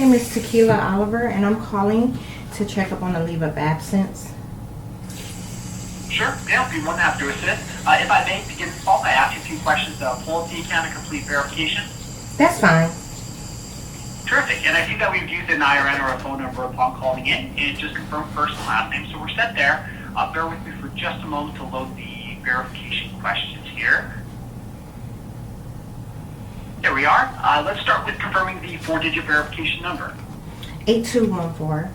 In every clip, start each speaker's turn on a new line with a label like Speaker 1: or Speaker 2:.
Speaker 1: name is Tequila Oliver, and I'm calling to check up on a leave of absence.
Speaker 2: Sure, yeah, I'll be more than happy to assist. If I may begin this call by asking a few questions to pull up the account and complete verification.
Speaker 1: That's fine.
Speaker 2: Terrific, and I see that we've used an IRN or a phone number upon calling in, and just confirm first and last name, so we're set there. Bear with me for just a moment to load the verification questions here. There we are. Let's start with confirming the 4-digit verification number.
Speaker 1: 8214.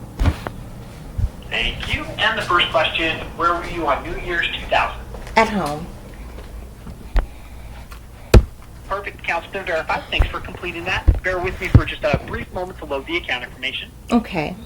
Speaker 2: Thank you. And the first question, where were you on New Year's 2000?
Speaker 1: At home.
Speaker 2: Perfect. Account's been verified. Thanks for completing that. Bear with me for just a brief moment to load the account information.
Speaker 1: Okay.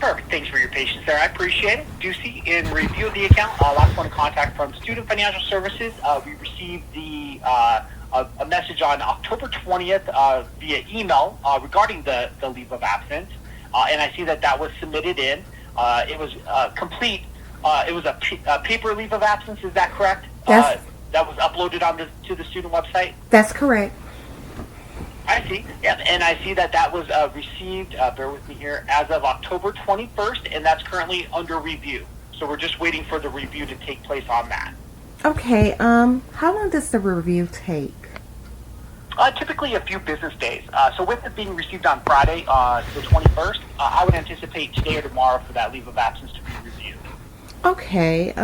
Speaker 2: Perfect. Thanks for your patience there. I appreciate it. Do see in review of the account, last one contact from Student Financial Services. We received a message on October 20th via email regarding the leave of absence, and I see that was submitted in. It was complete. It was a paper leave of absence. Is that correct?
Speaker 1: Yes.
Speaker 2: That was uploaded to the student website.
Speaker 1: That's correct.
Speaker 2: I see. Yeah, and I see that was received, bear with me here, as of October 21st, and that's currently under review. So we're just waiting for the review to take place on that.
Speaker 1: Okay, how long does the review take?
Speaker 2: Typically a few business days. So with it being received on Friday, the 21st, I would anticipate today or tomorrow for that leave of absence to be reviewed.
Speaker 1: Okay,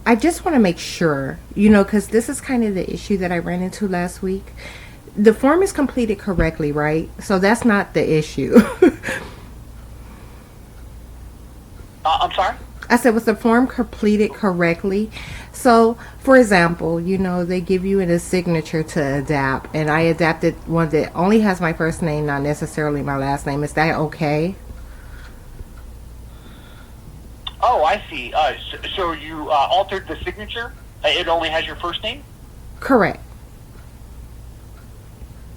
Speaker 1: I just want to make sure, because this is kind of the issue that I ran into last week. The form is completed correctly, right? So that's not the issue.
Speaker 2: I'm sorry?
Speaker 1: I said, was the form completed correctly? So, for example, they give you a signature to adapt, and I adapted one that only has my first name, not necessarily my last name. Is that okay?
Speaker 2: Oh, I see. So you altered the signature? It only has your first name?
Speaker 1: Correct.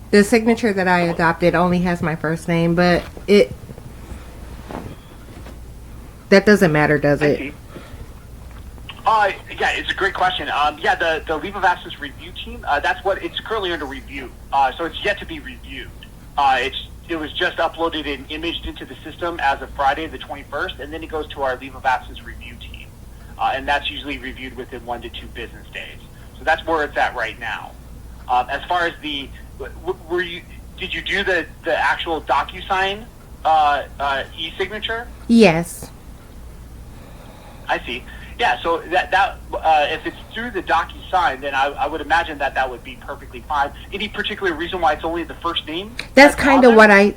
Speaker 1: The signature that I adopted only has my first name, but that doesn't matter, does it?
Speaker 2: I see. Yeah, it's a great question. The leave of absence review team, it's currently under review. So it's yet to be reviewed. It was just uploaded and imaged into the system as of Friday, the 21st, and then it goes to our leave of absence review team. And that's usually reviewed within 1 to 2 business days. So that's where it's at right now. As far as did you do the actual DocuSign e-signature?
Speaker 1: Yes.
Speaker 2: I see. Yeah, so that if it's through the DocuSign, then I would imagine that would be perfectly fine. Any particular reason why it's only the first name?
Speaker 1: That's kind of what I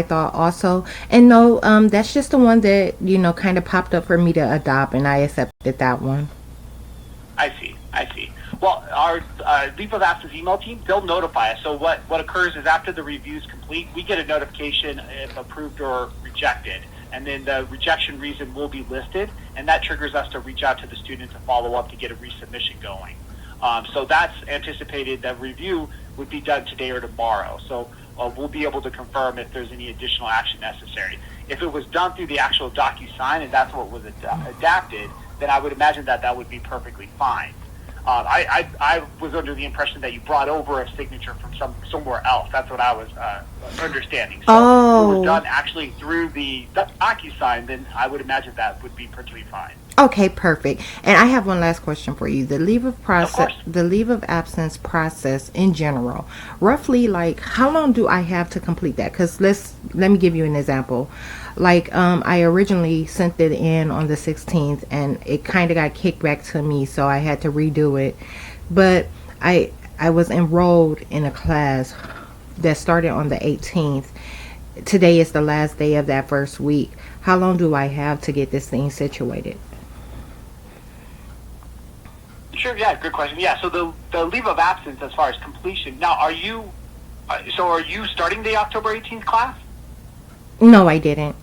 Speaker 1: thought also. And no, that's just the one that kind of popped up for me to adopt, and I accepted that one.
Speaker 2: I see. Well, our leave of absence email team, they'll notify us. So what occurs is after the review is complete, we get a notification if approved or rejected. And then the rejection reason will be listed, and that triggers us to reach out to the student to follow up to get a resubmission going. So that's anticipated that review would be done today or tomorrow. So we'll be able to confirm if there's any additional action necessary. If it was done through the actual DocuSign and that's what was adapted, then I would imagine that would be perfectly fine. I was under the impression that you brought over a signature from somewhere else. That's what I was understanding. So if it was done actually through the DocuSign, then I would imagine that would be perfectly fine.
Speaker 1: Okay, perfect. And I have one last question for you. The leave of absence process in general, roughly, like, how long do I have to complete that? Because let me give you an example. Like, I originally sent it in on the 16th, and it kind of got kicked back to me, so I had to redo it. But I was enrolled in a class that started on the 18th. Today is the last day of that first week. How long do I have to get this thing situated?
Speaker 2: Sure, yeah, good question. Yeah, so the leave of absence as far as completion. Now, are you starting the October 18th class?
Speaker 1: No, I didn't.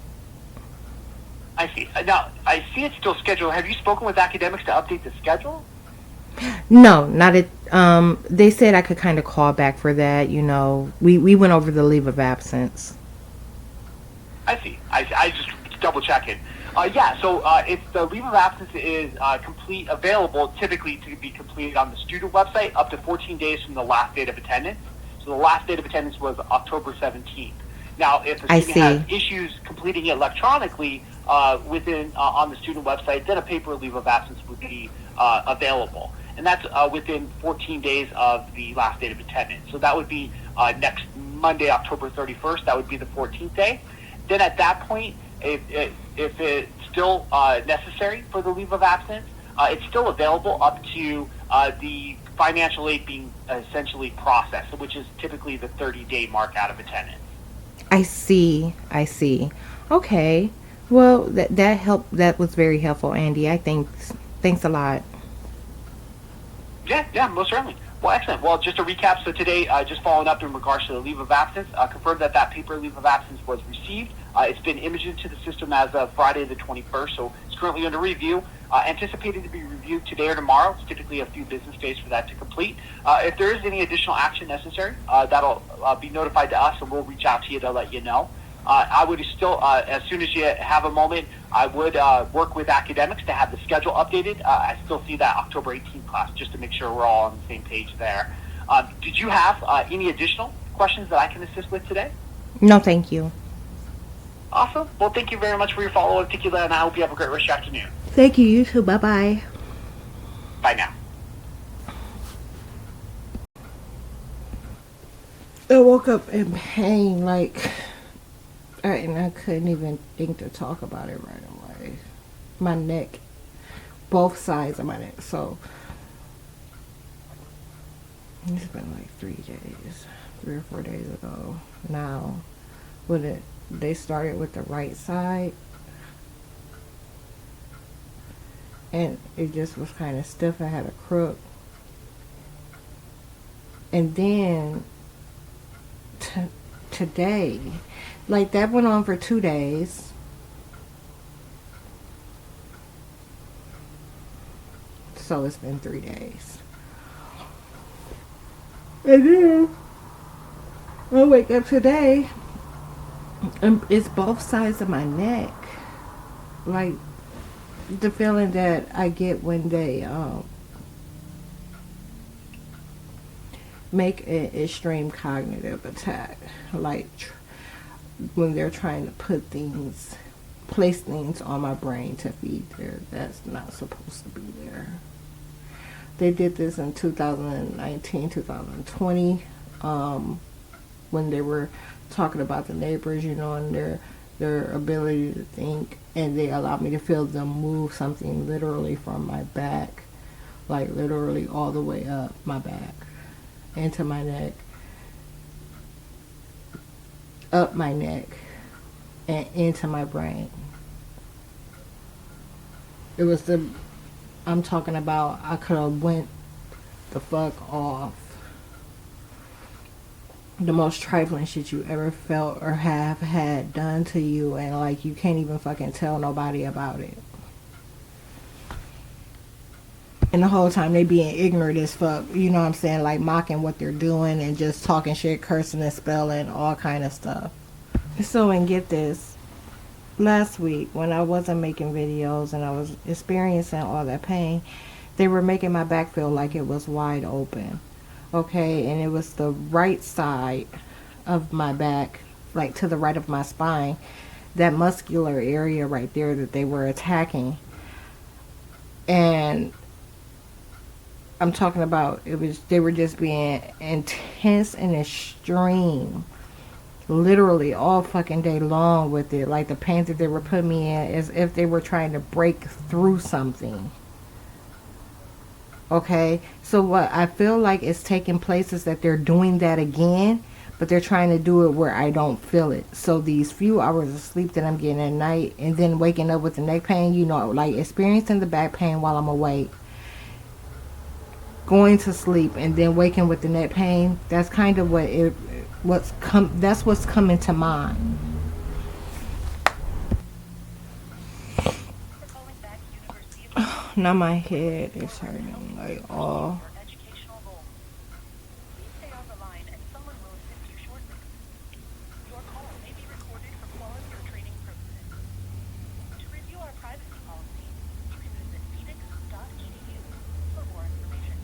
Speaker 2: I see. Now, I see it's still scheduled. Have you spoken with academics to update the schedule?
Speaker 1: No, not at. They said I could kind of call back for that. We went over the leave of absence.
Speaker 2: I see. I just double checking. Yeah, so if the leave of absence is complete, available typically to be completed on the student website up to 14 days from the last date of attendance. So the last date of attendance was October 17th. Now, if a
Speaker 1: I
Speaker 2: student has
Speaker 1: see.
Speaker 2: issues completing it electronically within on the student website, then a paper leave of absence would be available, and that's within 14 days of the last date of attendance. So that would be next Monday, October 31st. That would be the 14th day. Then at that point, if it's still necessary for the leave of absence, it's still available up to the financial aid being essentially processed, which is typically the 30-day mark out of attendance.
Speaker 1: I see. I see. Okay. Well, that helped. That was very helpful, Andy. I think. Thanks a lot.
Speaker 2: Yeah, most certainly. Well, excellent. Well, just to recap, so today, just following up in regards to the leave of absence, confirmed that paper leave of absence was received. It's been imaged into the system as of Friday the 21st, so it's currently under review. Anticipated to be reviewed today or tomorrow. It's typically a few business days for that to complete. If there is any additional action necessary, that'll be notified to us, and we'll reach out to you to let you know. I would still, as soon as you have a moment, I would work with academics to have the schedule updated. I still see that October 18th class, just to make sure we're all on the same page there. Did you have any additional questions that I can assist with today?
Speaker 1: No, thank you.
Speaker 2: Awesome. Well, thank you very much for your follow-up, Tequila, and I hope you have a great rest of your afternoon.
Speaker 1: Thank you. You too. Bye bye.
Speaker 2: Bye now.
Speaker 1: I woke up in pain, and I couldn't even think to talk about it right away. My neck, both sides of my neck. So it's been like 3 days, 3 or 4 days ago. Now, they started with the right side, and it just was kind of stiff. I had a crook, and then today, like that went on for 2 days. So it's been 3 days. And then I wake up today and it's both sides of my neck. Like the feeling that I get when they make an extreme cognitive attack. Like when they're trying to place things on my brain to feed there that's not supposed to be there. They did this in 2019, 2020, when they were talking about the neighbors, and their ability to think, and they allowed me to feel them move something literally from my back, like literally all the way up my back, into my neck, up my neck, and into my brain. It was I'm talking about, I could have went the fuck off. The most trifling shit you ever felt or have had done to you, and like you can't even fucking tell nobody about it. And the whole time they being ignorant as fuck, you know what I'm saying, like mocking what they're doing and just talking shit, cursing and spelling, all kind of stuff. So, and get this, last week when I wasn't making videos and I was experiencing all that pain, they were making my back feel like it was wide open. Okay, and it was the right side of my back, like to the right of my spine, that muscular area right there that they were attacking. And I'm talking about, they were just being intense and extreme, literally all fucking day long with it. Like the pain that they were putting me in, as if they were trying to break through something. Okay, so what I feel like is taking place is that they're doing that again, but they're trying to do it where I don't feel it. So these few hours of sleep that I'm getting at night, and then waking up with the neck pain, like experiencing the back pain while I'm awake, going to sleep, and then waking with the neck pain, that's kind of that's what's coming to mind. Now my head is hurting. Like, oh.
Speaker 3: Your educational goals. Please stay on the line and someone will assist you shortly. Your call may be recorded for quality or training purposes. To review our privacy policy, you can visit phoenix.edu for more information.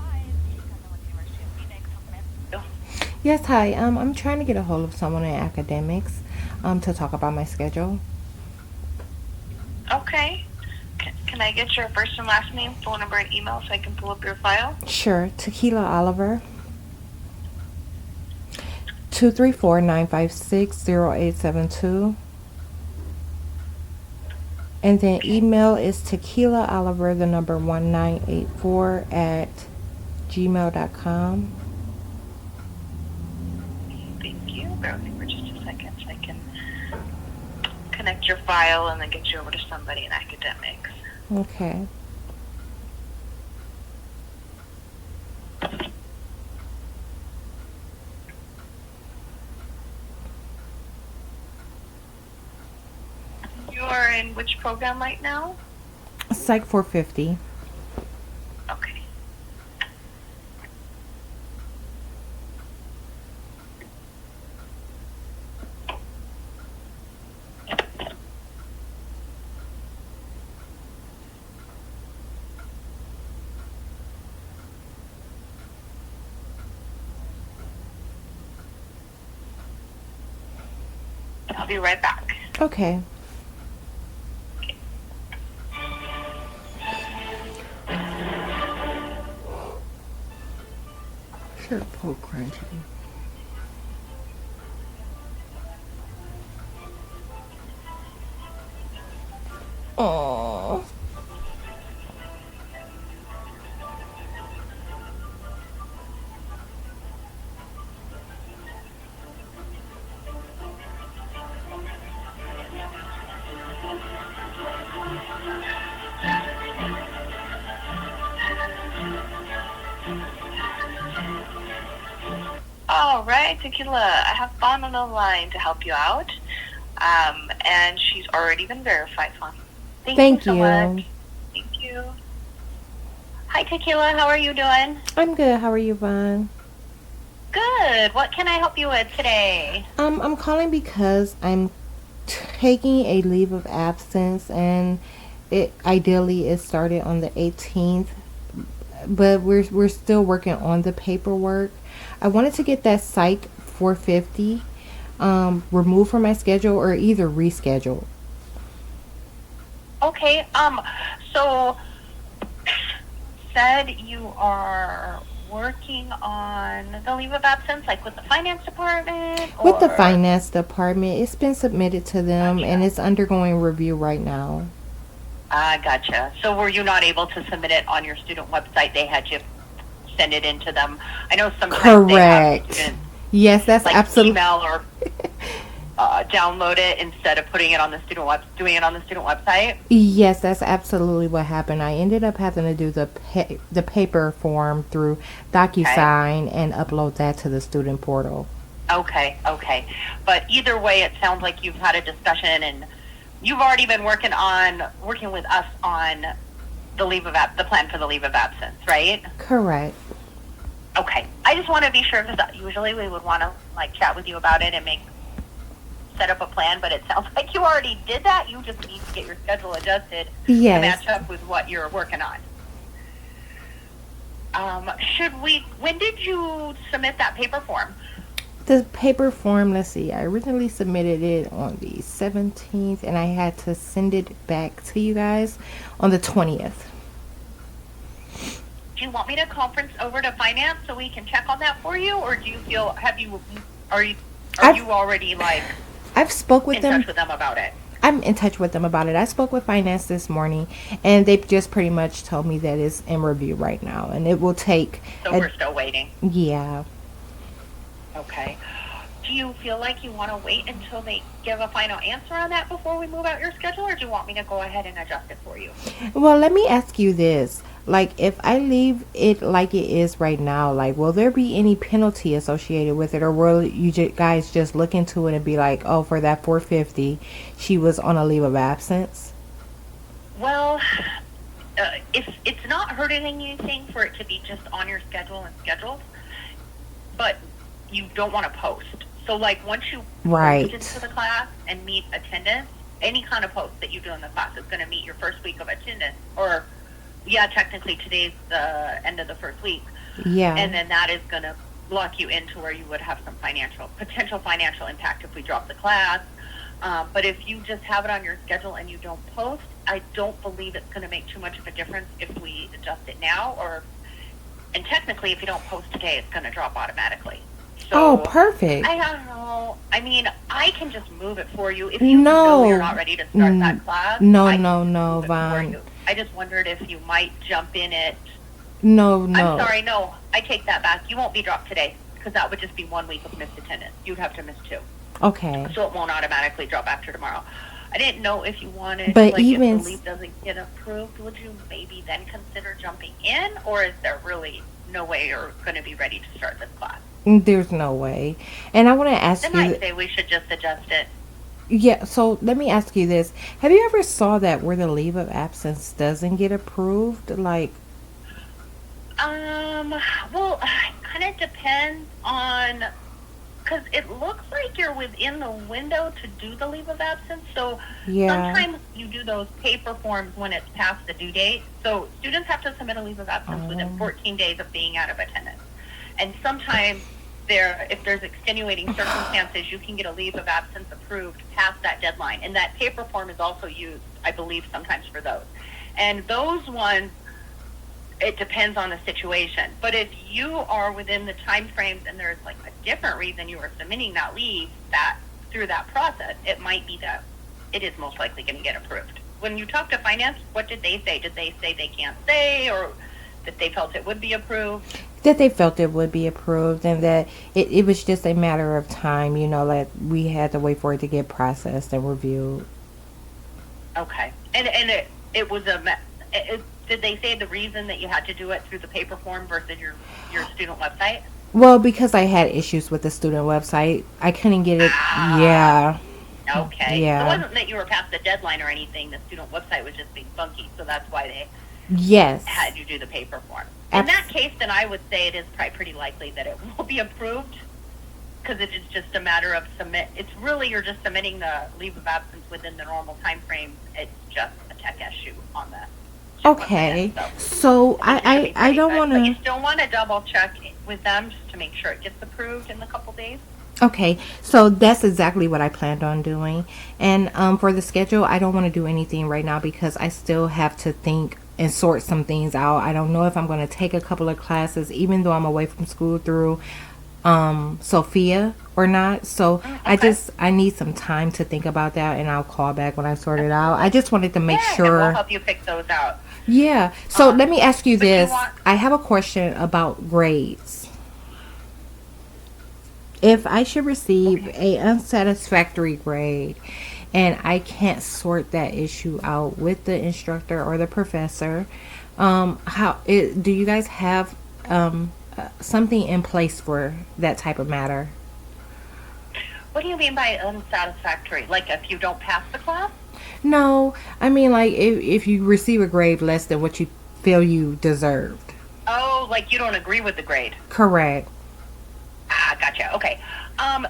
Speaker 3: Hi, it's Kate with the University of Phoenix. How can I help you?
Speaker 1: Yes, hi. I'm trying to get a hold of someone in academics, to talk about my schedule.
Speaker 3: Okay. Can I get your first and last name, phone number, and email so I can pull up your file?
Speaker 1: Sure. Tequila Oliver. 234-956-0872. And then email is tequilaoliver1984@gmail.com.
Speaker 3: Thank you. Bear with me for just a second so I can connect your file and then get you over to somebody in academics.
Speaker 1: Okay.
Speaker 3: You are in which program right now?
Speaker 1: Psych 450.
Speaker 3: Okay. I'll be right back.
Speaker 1: Okay. Sure, pull crunchy. Oh.
Speaker 3: All right, Tequila. I have Fawn on the line to help you out. And she's already been verified, Fawn.
Speaker 1: Thank
Speaker 3: so
Speaker 1: you.
Speaker 3: much. Thank you. Hi, Tequila. How are you doing?
Speaker 1: I'm good. How are you, Vaughn?
Speaker 3: Good. What can I help you with today?
Speaker 1: I'm calling because I'm taking a leave of absence, and it ideally it started on the 18th, but we're still working on the paperwork. I wanted to get that Psych 450 removed from my schedule or either rescheduled.
Speaker 3: Okay. So said you are working on the leave of absence, like with the finance department?
Speaker 1: With the
Speaker 3: or-
Speaker 1: finance department, it's been submitted to them and it's undergoing review right now.
Speaker 3: Gotcha. So were you not able to submit it on your student website? They had you send it into them. I know sometimes they have
Speaker 1: Correct.
Speaker 3: students
Speaker 1: Yes, that's
Speaker 3: like
Speaker 1: absolutely.
Speaker 3: email or download it instead of putting it on the student doing it on the student website.
Speaker 1: Yes, that's absolutely what happened. I ended up having to do the paper form through DocuSign and upload that to the student portal.
Speaker 3: Okay. But either way, it sounds like you've had a discussion and you've already been working with us on the the plan for the leave of absence, right?
Speaker 1: Correct.
Speaker 3: Okay. I just want to be sure because usually we would want to like chat with you about it and set up a plan, but it sounds like you already did that. You just need to get your schedule adjusted
Speaker 1: Yes.
Speaker 3: to match up with what you're working on. When did you submit that paper form?
Speaker 1: The paper form, let's see, I originally submitted it on the 17th and I had to send it back to you guys on the 20th.
Speaker 3: Do you want me to conference over to finance so we can check on that for you, or do you feel are you already like
Speaker 1: I've spoke with
Speaker 3: in
Speaker 1: them.
Speaker 3: touch with them about it?
Speaker 1: I'm in touch with them about it. I spoke with finance this morning and they just pretty much told me that it's in review right now and it will take
Speaker 3: So we're still waiting.
Speaker 1: Yeah.
Speaker 3: Okay. Do you feel like you want to wait until they give a final answer on that before we move out your schedule, or do you want me to go ahead and adjust it for you?
Speaker 1: Well, let me ask you this. like if I leave it like it is right now, like will there be any penalty associated with it, or will you guys just look into it and be like, oh, for that 450, she was on a leave of absence?
Speaker 3: Well, if it's not hurting anything for it to be just on your schedule and scheduled, but you don't want to post. So, like, once you
Speaker 1: Right.
Speaker 3: post into the class and meet attendance, any kind of post that you do in the class is going to meet your first week of attendance. Or, yeah, technically today's the end of the first week.
Speaker 1: Yeah.
Speaker 3: And then that is going to lock you into where you would have some potential financial impact if we drop the class. But if you just have it on your schedule and you don't post, I don't believe it's going to make too much of a difference if we adjust it now. And technically, if you don't post today, it's going to drop automatically. So,
Speaker 1: Oh, perfect.
Speaker 3: I don't know. I mean, I can just move it for you. If you know you're not ready to start that class,
Speaker 1: No,
Speaker 3: I can
Speaker 1: no,
Speaker 3: just
Speaker 1: no,
Speaker 3: move it for
Speaker 1: Vaughn.
Speaker 3: you. I just wondered if you might jump in it.
Speaker 1: No,
Speaker 3: I'm
Speaker 1: no.
Speaker 3: sorry, no. I take that back. You won't be dropped today because that would just be 1 week of missed attendance. You'd have to miss 2.
Speaker 1: Okay.
Speaker 3: So it won't automatically drop after tomorrow. I didn't know if you wanted,
Speaker 1: But
Speaker 3: like,
Speaker 1: even
Speaker 3: if the leave doesn't get approved, would you maybe then consider jumping in, or is there really no way you're going to be ready to start this class?
Speaker 1: There's no way. And I want to ask
Speaker 3: Then
Speaker 1: you,
Speaker 3: I'd say we should just adjust it.
Speaker 1: yeah, so let me ask you this. Have you ever saw that where the leave of absence doesn't get approved? Like,
Speaker 3: Well, it kind of depends on, because it looks like you're within the window to do the leave of absence. So
Speaker 1: yeah.
Speaker 3: sometimes you do those paper forms when it's past the due date. So students have to submit a leave of absence within 14 days of being out of attendance. And sometimes if there's extenuating circumstances, you can get a leave of absence approved past that deadline. And that paper form is also used, I believe, sometimes for those. And those ones, it depends on the situation. But if you are within the time frames and there's like a different reason you are submitting that leave through that process, it might be that it is most likely going to get approved. When you talk to finance, what did they say? Did they say they can't say, or that they felt it would be approved?
Speaker 1: That they felt it would be approved, and that it was just a matter of time, that we had to wait for it to get processed and reviewed.
Speaker 3: Okay. And it was did they say the reason that you had to do it through the paper form versus your student website?
Speaker 1: Well, because I had issues with the student website, I couldn't get it. Yeah.
Speaker 3: Okay.
Speaker 1: Yeah.
Speaker 3: So it wasn't that you were past the deadline or anything. The student website was just being funky, so that's why they
Speaker 1: Yes.
Speaker 3: had you do the paper form. In that case, then I would say it is probably pretty likely that it will be approved, because it is just a matter of it's really, you're just submitting the leave of absence within the normal time frame. It's just a tech issue on the
Speaker 1: Okay.
Speaker 3: website,
Speaker 1: So
Speaker 3: it should be
Speaker 1: I
Speaker 3: pretty
Speaker 1: don't
Speaker 3: good,
Speaker 1: want
Speaker 3: but you
Speaker 1: to.
Speaker 3: still want to double check with them just to make sure it gets approved in a couple days.
Speaker 1: Okay, so that's exactly what I planned on doing. And for the schedule, I don't want to do anything right now because I still have to think and sort some things out. I don't know if I'm going to take a couple of classes, even though I'm away from school, through Sophia or not. So I need some time to think about that, and I'll call back when I sort it out. I just wanted to make
Speaker 3: Yeah, and
Speaker 1: sure.
Speaker 3: we'll help you pick those out.
Speaker 1: Yeah. So let me ask you
Speaker 3: but you
Speaker 1: this.
Speaker 3: want-
Speaker 1: I have a question about grades. If I should receive a unsatisfactory grade and I can't sort that issue out with the instructor or the professor, do you guys have something in place for that type of matter?
Speaker 3: What do you mean by unsatisfactory? Like if you don't pass the class?
Speaker 1: No, I mean like if you receive a grade less than what you feel you deserved.
Speaker 3: Oh, like you don't agree with the grade.
Speaker 1: Correct.
Speaker 3: Gotcha. Okay.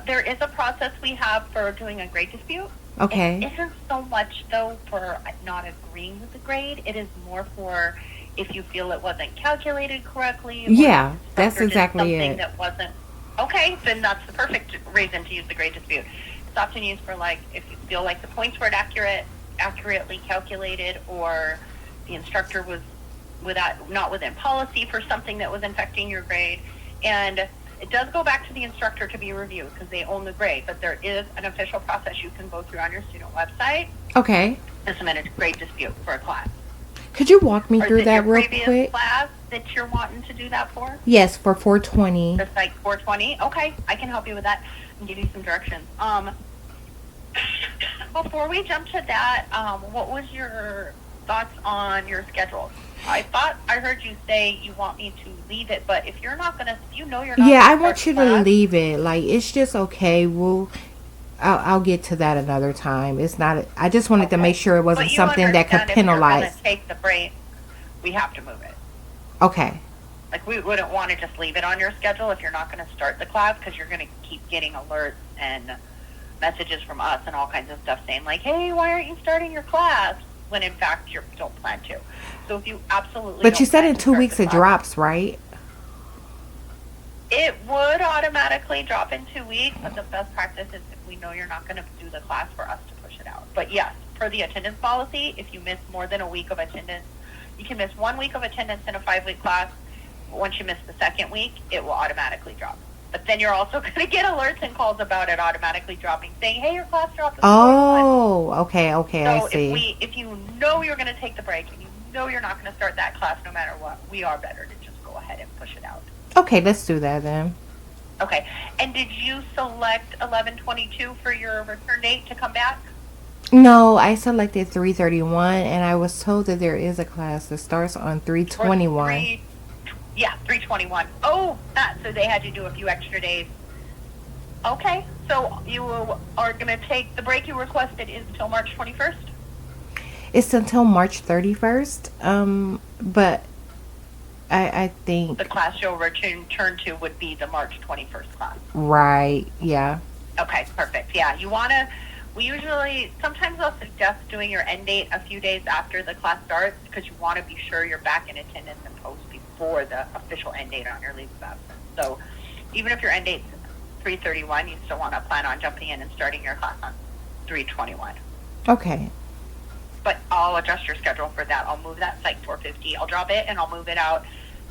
Speaker 3: There is a process we have for doing a grade dispute.
Speaker 1: Okay.
Speaker 3: It isn't so much, though, for not agreeing with the grade. It is more for if you feel it wasn't calculated correctly. Or
Speaker 1: Yeah,
Speaker 3: the
Speaker 1: that's
Speaker 3: instructor did
Speaker 1: exactly
Speaker 3: something
Speaker 1: it.
Speaker 3: that wasn't. Okay, then that's the perfect reason to use the grade dispute. It's often used for, like, if you feel like the points weren't accurately calculated, or the instructor was not within policy for something that was affecting your grade. And it does go back to the instructor to be reviewed because they own the grade, but there is an official process you can go through on your student website
Speaker 1: Okay.
Speaker 3: and submit a grade dispute for a class.
Speaker 1: Could you walk me
Speaker 3: Or is
Speaker 1: through
Speaker 3: it
Speaker 1: that
Speaker 3: your
Speaker 1: real
Speaker 3: previous
Speaker 1: quick?
Speaker 3: class that you're wanting to do that for?
Speaker 1: Yes, for 420.
Speaker 3: The Psych 420? Okay, I can help you with that and give you some directions. Before we jump to that, what was your thoughts on your schedule? I thought I heard you say you want me to leave it, but if you're not gonna, you're not.
Speaker 1: Yeah, I
Speaker 3: gonna
Speaker 1: want
Speaker 3: start
Speaker 1: you to
Speaker 3: class,
Speaker 1: leave it. Like, it's just okay. I'll get to that another time. It's not. I just wanted to
Speaker 3: Okay.
Speaker 1: make sure it wasn't
Speaker 3: But you
Speaker 1: something that could
Speaker 3: understand if you're
Speaker 1: penalize.
Speaker 3: gonna take the break, we have to move it.
Speaker 1: Okay.
Speaker 3: Like, we wouldn't want to just leave it on your schedule if you're not going to start the class, because you're going to keep getting alerts and messages from us and all kinds of stuff saying, like, hey, why aren't you starting your class? When in fact you don't plan to. So if you absolutely
Speaker 1: But you
Speaker 3: don't
Speaker 1: said
Speaker 3: plan
Speaker 1: in
Speaker 3: to
Speaker 1: 2
Speaker 3: start
Speaker 1: weeks
Speaker 3: the
Speaker 1: it
Speaker 3: class,
Speaker 1: drops, right?
Speaker 3: it would automatically drop in 2 weeks, but the best practice is if we know you're not going to do the class, for us to push it out. But yes, per the attendance policy, if you miss more than a week of attendance, you can miss 1 week of attendance in a 5-week class. But once you miss the second week, it will automatically drop. But then you're also going to get alerts and calls about it automatically dropping, saying, hey, your class dropped.
Speaker 1: Oh, okay, I
Speaker 3: So
Speaker 1: see.
Speaker 3: if you know you're going to take the break and you know you're not going to start that class no matter what, we are better to just go ahead and push it out.
Speaker 1: Okay, let's do that then.
Speaker 3: Okay. And did you select 11/22 for your return date to come back?
Speaker 1: No, I selected 331, and I was told that there is a class that starts on
Speaker 3: Or
Speaker 1: 321.
Speaker 3: 321. Oh, so they had you do a few extra days. Okay. So you are going to take the break you requested is till March 21st?
Speaker 1: It's until March 31st. But I think
Speaker 3: The class you'll return to would be the March 21st class.
Speaker 1: right. Yeah.
Speaker 3: Okay, perfect. Yeah, we usually, sometimes I'll suggest doing your end date a few days after the class starts, because you want to be sure you're back in attendance and post before the official end date on your leave of absence. So even if your end date's 3/31, you still want to plan on jumping in and starting your class on 3/21.
Speaker 1: Okay.
Speaker 3: But I'll adjust your schedule for that. I'll move that Psych 450. I'll drop it and I'll move it out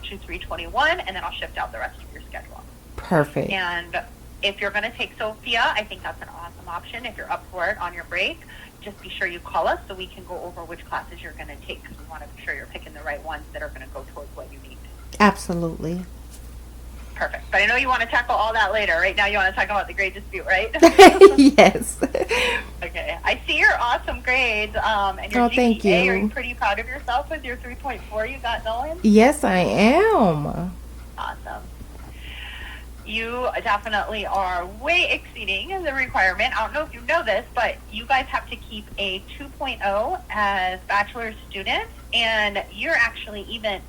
Speaker 3: to 3/21, and then I'll shift out the rest of your schedule.
Speaker 1: Perfect.
Speaker 3: And if you're going to take Sophia, I think that's an awesome option. If you're up for it on your break, just be sure you call us so we can go over which classes you're going to take, because we want to be sure you're picking the right ones that are going to go towards what you need.
Speaker 1: Absolutely.
Speaker 3: Perfect. But I know you want to tackle all that later. Right now you want to talk about the grade dispute, right?
Speaker 1: Yes.
Speaker 3: Okay. I see your awesome grades and your
Speaker 1: Oh,
Speaker 3: GPA.
Speaker 1: thank you.
Speaker 3: Are you pretty proud of yourself with your 3.4 you got going?
Speaker 1: Yes, I am.
Speaker 3: Awesome. You definitely are way exceeding the requirement. I don't know if you know this, but you guys have to keep a 2.0 as bachelor's students, and you're actually even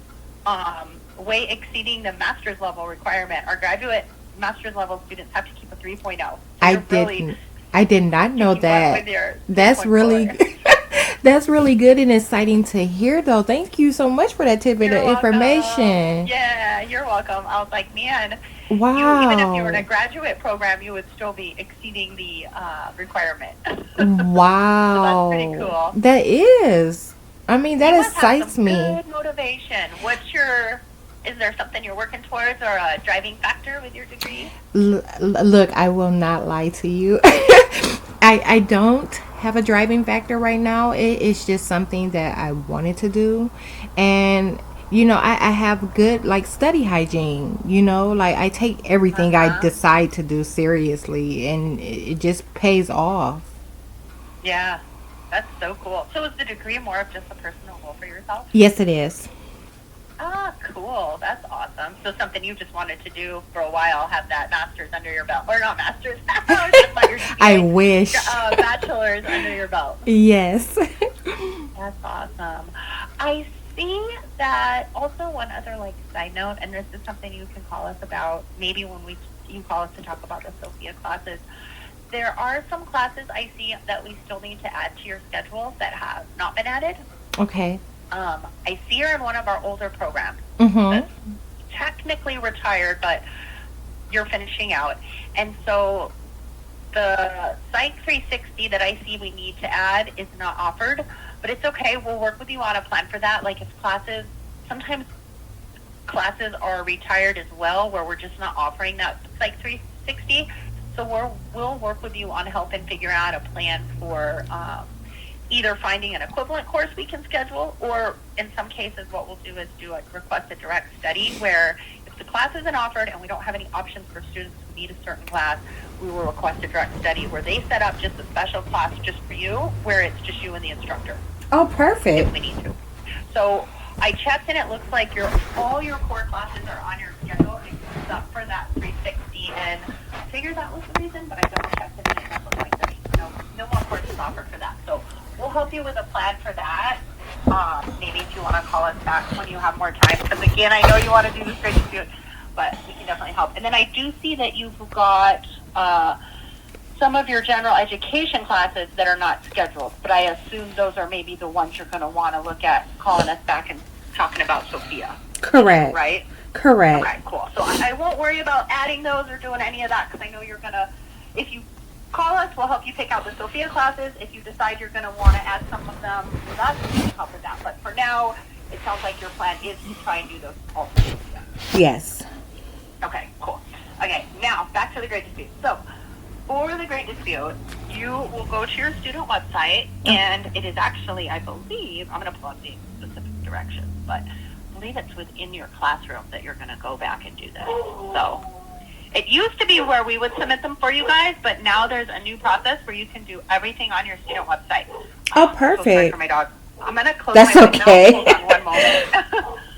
Speaker 3: way exceeding the master's level requirement. Our graduate master's level students have to keep a 3.0. So
Speaker 1: I did not know
Speaker 3: keeping up with
Speaker 1: that.
Speaker 3: your
Speaker 1: That's
Speaker 3: 3.4.
Speaker 1: really that's really good and exciting to hear, though. Thank you so much for that tidbit
Speaker 3: You're
Speaker 1: of
Speaker 3: welcome.
Speaker 1: information.
Speaker 3: Yeah, you're welcome. I was like, man,
Speaker 1: Wow.
Speaker 3: even if you were in a graduate program, you would still be exceeding the requirement.
Speaker 1: Wow.
Speaker 3: So that's pretty cool.
Speaker 1: That is. I mean, that
Speaker 3: You must have
Speaker 1: excites
Speaker 3: some
Speaker 1: me.
Speaker 3: Good motivation. Is there something you're working towards, or a driving factor with your degree?
Speaker 1: Look, I will not lie to you. I don't have a driving factor right now. It's just something that I wanted to do. And, I have good, like, study hygiene. Like, I take everything I decide to do seriously, and it just pays off.
Speaker 3: Yeah, that's so cool. So is the degree more of just a personal goal for yourself?
Speaker 1: Yes, it is.
Speaker 3: Ah, cool. That's awesome. So something you just wanted to do for a while, have that master's under your belt. Or not master's. I was just about your GPA.
Speaker 1: I wish.
Speaker 3: Bachelor's under your belt.
Speaker 1: Yes.
Speaker 3: That's awesome. I see that also one other side note, and this is something you can call us about maybe when you call us to talk about the Sophia classes. There are some classes I see that we still need to add to your schedule that have not been added.
Speaker 1: Okay.
Speaker 3: I see her in one of our older programs.
Speaker 1: Mm-hmm.
Speaker 3: That's technically retired, but you're finishing out. And so the Psych 360 that I see we need to add is not offered, but it's okay. We'll work with you on a plan for that. Like, if sometimes classes are retired as well, where we're just not offering that Psych 360. So we'll work with you on helping figure out a plan for either finding an equivalent course we can schedule, or in some cases what we'll do is request a direct study, where if the class isn't offered and we don't have any options for students who need a certain class, we will request a direct study where they set up just a special class just for you, where it's just you and the instructor
Speaker 1: Oh,
Speaker 3: if
Speaker 1: perfect.
Speaker 3: we need to. So I checked and it looks like all your core classes are on your schedule except for that 360, and I figured that was the reason, but I double checked it and it looks like there's no more courses offered for that. So we'll help you with a plan for that. Maybe if you want to call us back when you have more time, because again, I know you want to do this great dispute, but we can definitely help. And then I do see that you've got some of your general education classes that are not scheduled, but I assume those are maybe the ones you're going to want to look at calling us back and talking about Sophia.
Speaker 1: Correct.
Speaker 3: Right?
Speaker 1: Correct.
Speaker 3: Okay, cool. So I won't worry about adding those or doing any of that, because I know you're going to, if you call us, we'll help you pick out the Sophia classes. If you decide you're going to want to add some of them with us, we can help with that. But for now, it sounds like your plan is to try and do those also.
Speaker 1: Yes.
Speaker 3: Okay, cool. Okay, now back to the Great Dispute. So, for the Great Dispute, you will go to your student website, and it is actually, I believe, I'm going to pull up the specific directions, but I believe it's within your classroom that you're going to go back and do this. So, it used to be where we would submit them for you guys, but now there's a new process where you can do everything on your student website.
Speaker 1: Oh,
Speaker 3: So sorry
Speaker 1: perfect.
Speaker 3: for my dog. I'm going to close
Speaker 1: That's
Speaker 3: my
Speaker 1: okay.
Speaker 3: window. Hold on one moment.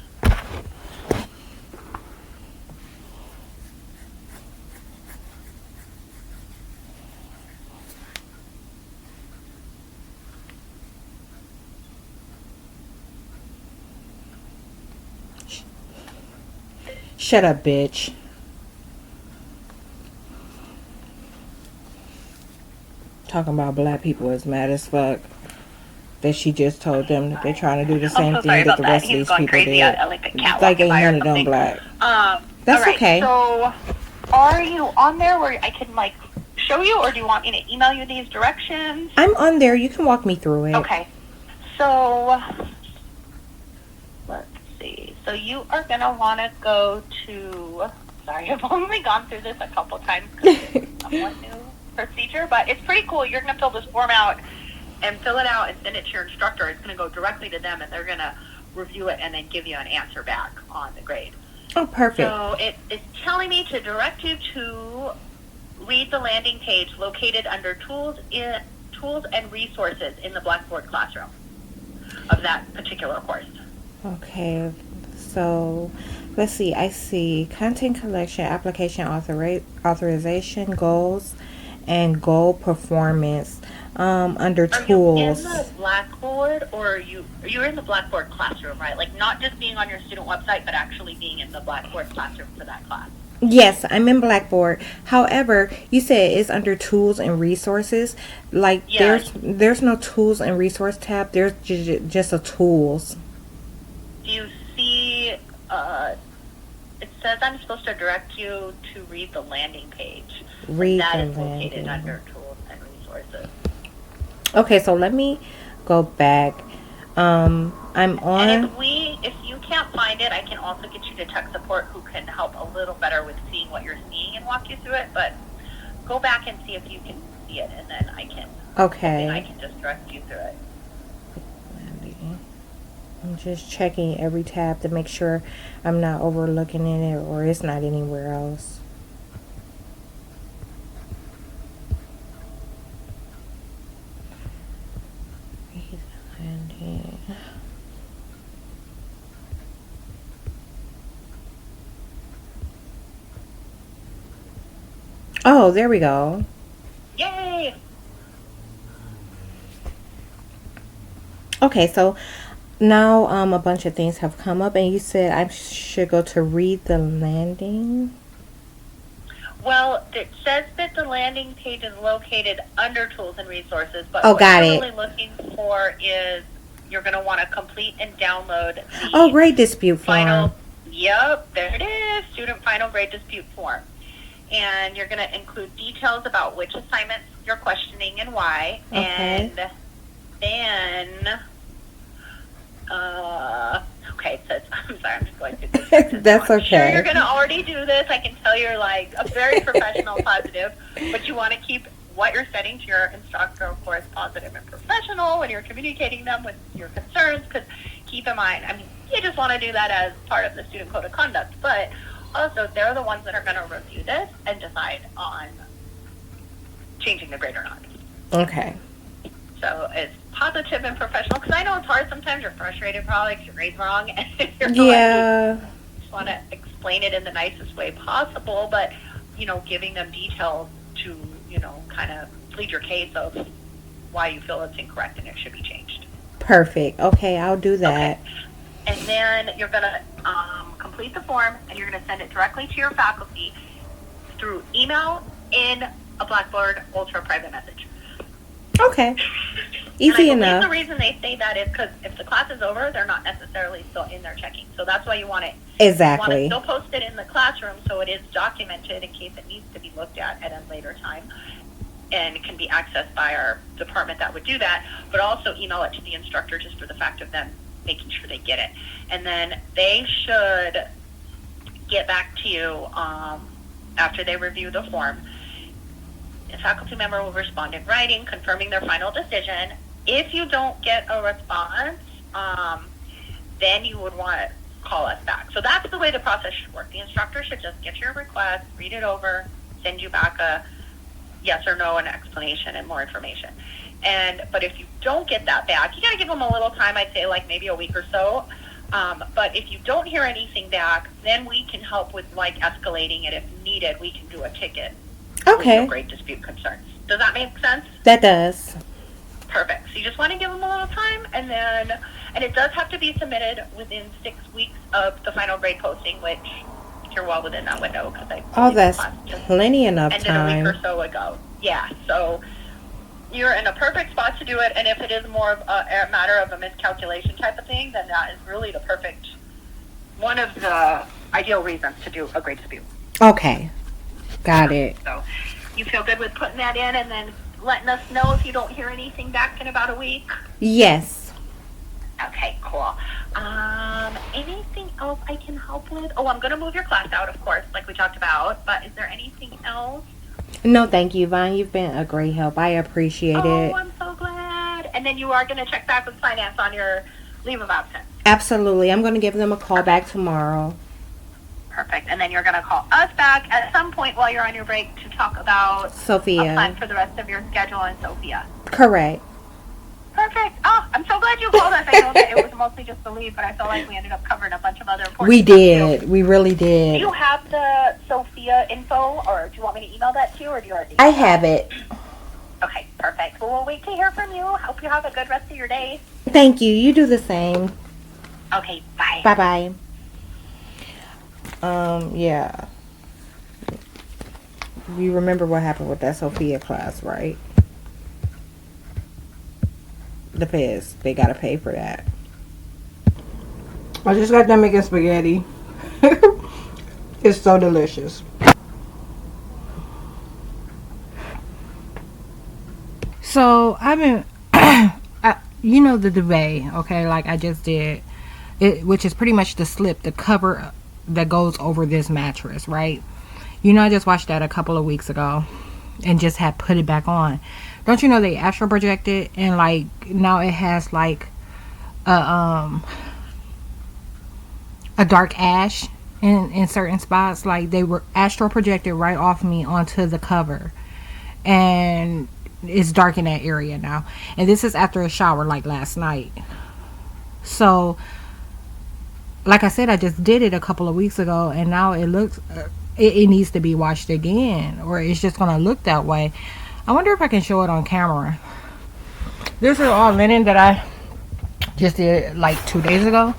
Speaker 1: Shut up, bitch. Talking about black people is mad as fuck. That she just told them that they're trying to do the same
Speaker 3: so sorry
Speaker 1: thing that
Speaker 3: about
Speaker 1: the
Speaker 3: that.
Speaker 1: rest of
Speaker 3: He's
Speaker 1: these
Speaker 3: going
Speaker 1: people
Speaker 3: crazy
Speaker 1: did.
Speaker 3: at like a cat
Speaker 1: Like
Speaker 3: walking
Speaker 1: ain't
Speaker 3: by or
Speaker 1: none of them
Speaker 3: something.
Speaker 1: black.
Speaker 3: That's
Speaker 1: That's okay.
Speaker 3: So, are you on there where I can like show you, or do you want me to email you these directions?
Speaker 1: I'm on there. You can walk me through it.
Speaker 3: Okay. So, let's see. So you are gonna want to go to. Sorry, I've only gone through this a couple times because it's a somewhat new procedure, but it's pretty cool. You're gonna fill this form out and fill it out and send it to your instructor. It's gonna go directly to them, and they're gonna review it and then give you an answer back on the grade.
Speaker 1: Oh, perfect.
Speaker 3: So it's telling me to direct you to read the landing page located under tools and resources in the Blackboard classroom of that particular course.
Speaker 1: Okay, so let's see. I see content collection, application authorization, goals, and goal performance under
Speaker 3: Are
Speaker 1: tools.
Speaker 3: you in the Blackboard, or you're in the Blackboard classroom, right? Like not just being on your student website, but actually being in the Blackboard classroom for that class.
Speaker 1: Yes, I'm in Blackboard. However, you said it's under tools and resources. Like
Speaker 3: Yeah.
Speaker 1: there's no tools and resource tab. There's just a tools.
Speaker 3: Do you see? It says I'm supposed to direct you to read the landing page.
Speaker 1: Read
Speaker 3: That
Speaker 1: the
Speaker 3: is located
Speaker 1: landing.
Speaker 3: under tools and resources.
Speaker 1: Okay, so let me go back. I'm
Speaker 3: And
Speaker 1: on.
Speaker 3: if you can't find it, I can also get you to tech support, who can help a little better with seeing what you're seeing and walk you through it. But go back and see if you can see it, and then I can
Speaker 1: Okay.
Speaker 3: just direct you through it.
Speaker 1: I'm just checking every tab to make sure I'm not overlooking it or it's not anywhere else. Oh, there we go.
Speaker 3: Yay!
Speaker 1: Okay, so now a bunch of things have come up, and you said I should go to read the landing.
Speaker 3: Well, it says that the landing page is located under tools and resources, but
Speaker 1: Oh,
Speaker 3: what
Speaker 1: got
Speaker 3: you're
Speaker 1: it.
Speaker 3: really looking for is you're going to want to complete and download the
Speaker 1: Oh, grade dispute
Speaker 3: final.
Speaker 1: form.
Speaker 3: Yep, there it is. Student final grade dispute form. And you're going to include details about which assignments you're questioning and why.
Speaker 1: Okay.
Speaker 3: And then, okay, it says, I'm sorry, I'm just going through this.
Speaker 1: That's
Speaker 3: I'm sure
Speaker 1: okay.
Speaker 3: you're going to already do this. I can tell you're like a very professional, positive, but you want to keep what you're setting to your instructor, of course, positive and professional when you're communicating them with your concerns, because keep in mind, I mean, you just want to do that as part of the student code of conduct, but also they're the ones that are going to review this and decide on changing the grade or not.
Speaker 1: Okay.
Speaker 4: so as positive and professional, because I know it's hard sometimes. You're frustrated probably because your grade's wrong, and you're like,
Speaker 5: Yeah.
Speaker 4: just want to explain it in the nicest way possible, but, giving them details to, kind of plead your case of why you feel it's incorrect and it should be changed.
Speaker 5: Perfect. Okay, I'll do that.
Speaker 4: Okay. And then you're going to complete the form, and you're going to send it directly to your faculty through email in a Blackboard Ultra private message.
Speaker 5: Okay. Easy
Speaker 4: And I believe
Speaker 5: enough.
Speaker 4: the reason they say that is because if the class is over, they're not necessarily still in there checking. So that's why you want it. You want
Speaker 5: Exactly.
Speaker 4: to still post it in the classroom so it is documented in case it needs to be looked at a later time, and it can be accessed by our department that would do that, but also email it to the instructor just for the fact of them making sure they get it. And then they should get back to you after they review the form. A faculty member will respond in writing, confirming their final decision. If you don't get a response, then you would want to call us back. So that's the way the process should work. The instructor should just get your request, read it over, send you back a yes or no, an explanation, and more information. But if you don't get that back, you got to give them a little time. I'd say like maybe a week or so. But if you don't hear anything back, then we can help with like escalating it if needed. We can do a ticket.
Speaker 5: Okay.
Speaker 4: With no great dispute concerns. Does that make sense?
Speaker 5: That does.
Speaker 4: Perfect. So you just want to give them a little time, and it does have to be submitted within 6 weeks of the final grade posting, which you're well within that window because
Speaker 5: Oh, that's plenty enough
Speaker 4: ended a
Speaker 5: time.
Speaker 4: week or so ago. Yeah. So you're in a perfect spot to do it, and if it is more of a matter of a miscalculation type of thing, then that is really the perfect one of the ideal reasons to do a grade dispute.
Speaker 5: Okay. Got it.
Speaker 4: So you feel good with putting that in and then letting us know if you don't hear anything back in about a week?
Speaker 5: Yes.
Speaker 4: Okay, cool. Anything else I can help with? Oh, I'm going to move your class out, of course, like we talked about, but is there anything else?
Speaker 5: No, thank you, Vaughn. You've been a great help. I appreciate
Speaker 4: Oh,
Speaker 5: it.
Speaker 4: I'm so glad. And then you are going to check back with finance on your leave of absence.
Speaker 5: Absolutely. I'm going to give them a call back tomorrow.
Speaker 4: Perfect. And then you're going to call us back at some point while you're on your break to talk about a plan
Speaker 5: Sophia.
Speaker 4: for the rest of your schedule and Sophia.
Speaker 5: Correct.
Speaker 4: Perfect. Oh, I'm so glad you called us. I know that it was mostly just the lead, but I feel like we ended up covering a bunch of other important
Speaker 5: We
Speaker 4: stuff,
Speaker 5: did.
Speaker 4: too.
Speaker 5: We really
Speaker 4: Do
Speaker 5: did.
Speaker 4: you have the Sophia info, or do you want me to email that to you, or do you already?
Speaker 5: I have it.
Speaker 4: Okay, perfect. Well, we'll wait to hear from you. Hope you have a good rest of your day.
Speaker 5: Thank you. You do the same.
Speaker 4: Okay, bye.
Speaker 5: Bye-bye. Yeah. You remember what happened with that Sophia class, right? The feds, they gotta pay for that.
Speaker 1: I just got done making spaghetti. It's so delicious. So I've been, the duvet, okay, like I just did, which is pretty much the slip, the cover that goes over this mattress, right? I just watched that a couple of weeks ago and just had put it back on. Don't you know they astral projected, and like now it has like a dark ash in certain spots. Like they were astral projected right off me onto the cover, and it's dark in that area now. And this is after a shower like last night. So like I said, I just did it a couple of weeks ago, and now it looks it needs to be washed again, or it's just gonna look that way. I wonder if I can show it on camera. This is all linen that I just did like 2 days ago.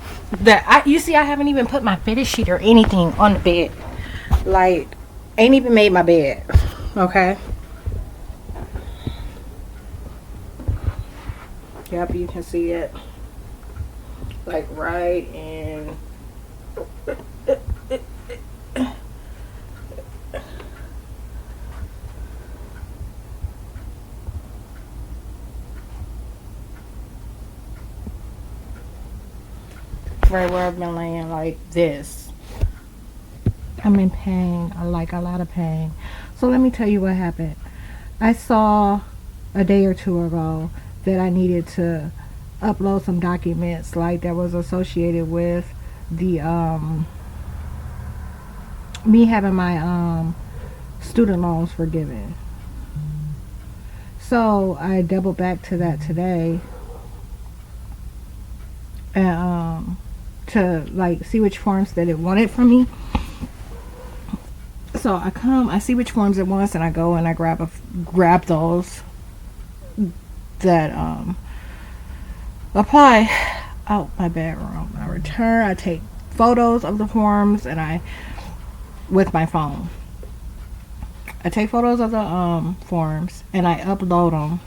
Speaker 1: You see, I haven't even put my fitted sheet or anything on the bed. Like, ain't even made my bed. Okay. Yep, you can see it. Like right in. Right where I've been laying like this. I'm in pain, like a lot of pain. So let me tell you what happened. I saw a day or two ago that I needed to upload some documents like that was associated with the me having my student loans forgiven. So I doubled back to that today, and to like see which forms that it wanted from me. So I see which forms it wants, and I go and I grab those that apply out my bedroom. I return. I take photos of the forms, and with my phone. I take photos of the forms and I upload them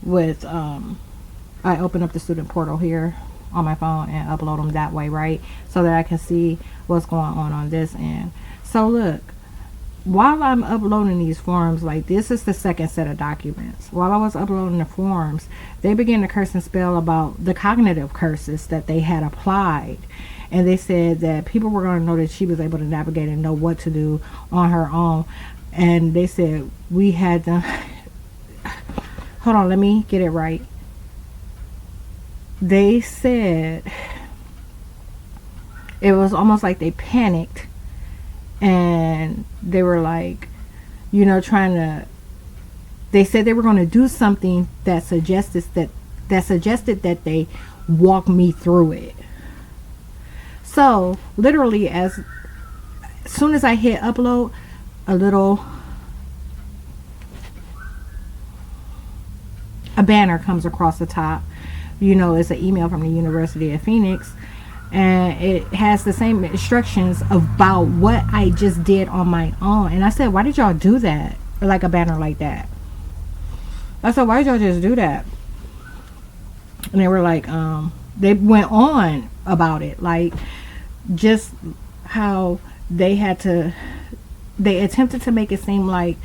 Speaker 1: with I open up the student portal here on my phone and upload them that way, right? So that I can see what's going on this end. So look, while I'm uploading these forms, like this is the second set of documents. While I was uploading the forms, they began to curse and spell about the cognitive curses that they had applied. And they said that people were going to know that she was able to navigate and know what to do on her own. And they said we had to... Hold on, let me get it right. They said it was almost like they panicked. And they were like, you know, trying to... They said they were going to do something that suggested that they walk me through it. So, literally, as soon as I hit upload, a banner comes across the top. You know, it's an email from the University of Phoenix, and it has the same instructions about what I just did on my own. And I said, why did y'all do that? Like a banner like that. I said, why did y'all just do that? And they were like, they went on about it, like just how they attempted to make it seem like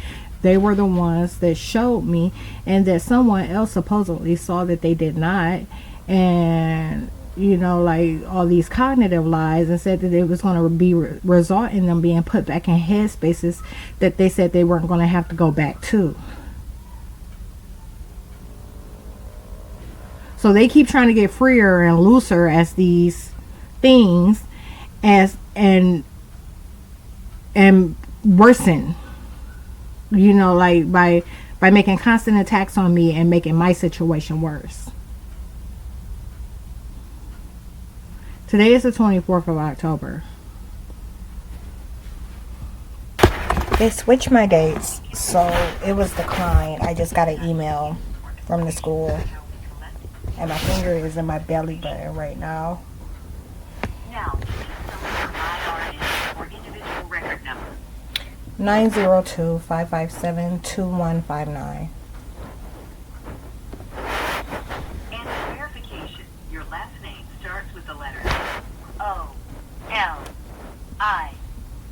Speaker 1: they were the ones that showed me, and that someone else supposedly saw that they did not, and you know, like all these cognitive lies, and said that it was going to be result in them being put back in headspaces that they said they weren't going to have to go back to. So they keep trying to get freer and looser as these things and worsen, you know, like by making constant attacks on me and making my situation worse. Today is the 24th of October. They switched my dates, so it was declined. I just got an email from the school. And my finger is in my belly button right now.
Speaker 3: Now, your IRN or individual record number.
Speaker 1: 902-557-2159.
Speaker 3: And for verification, your last name starts with the letter O-L-I,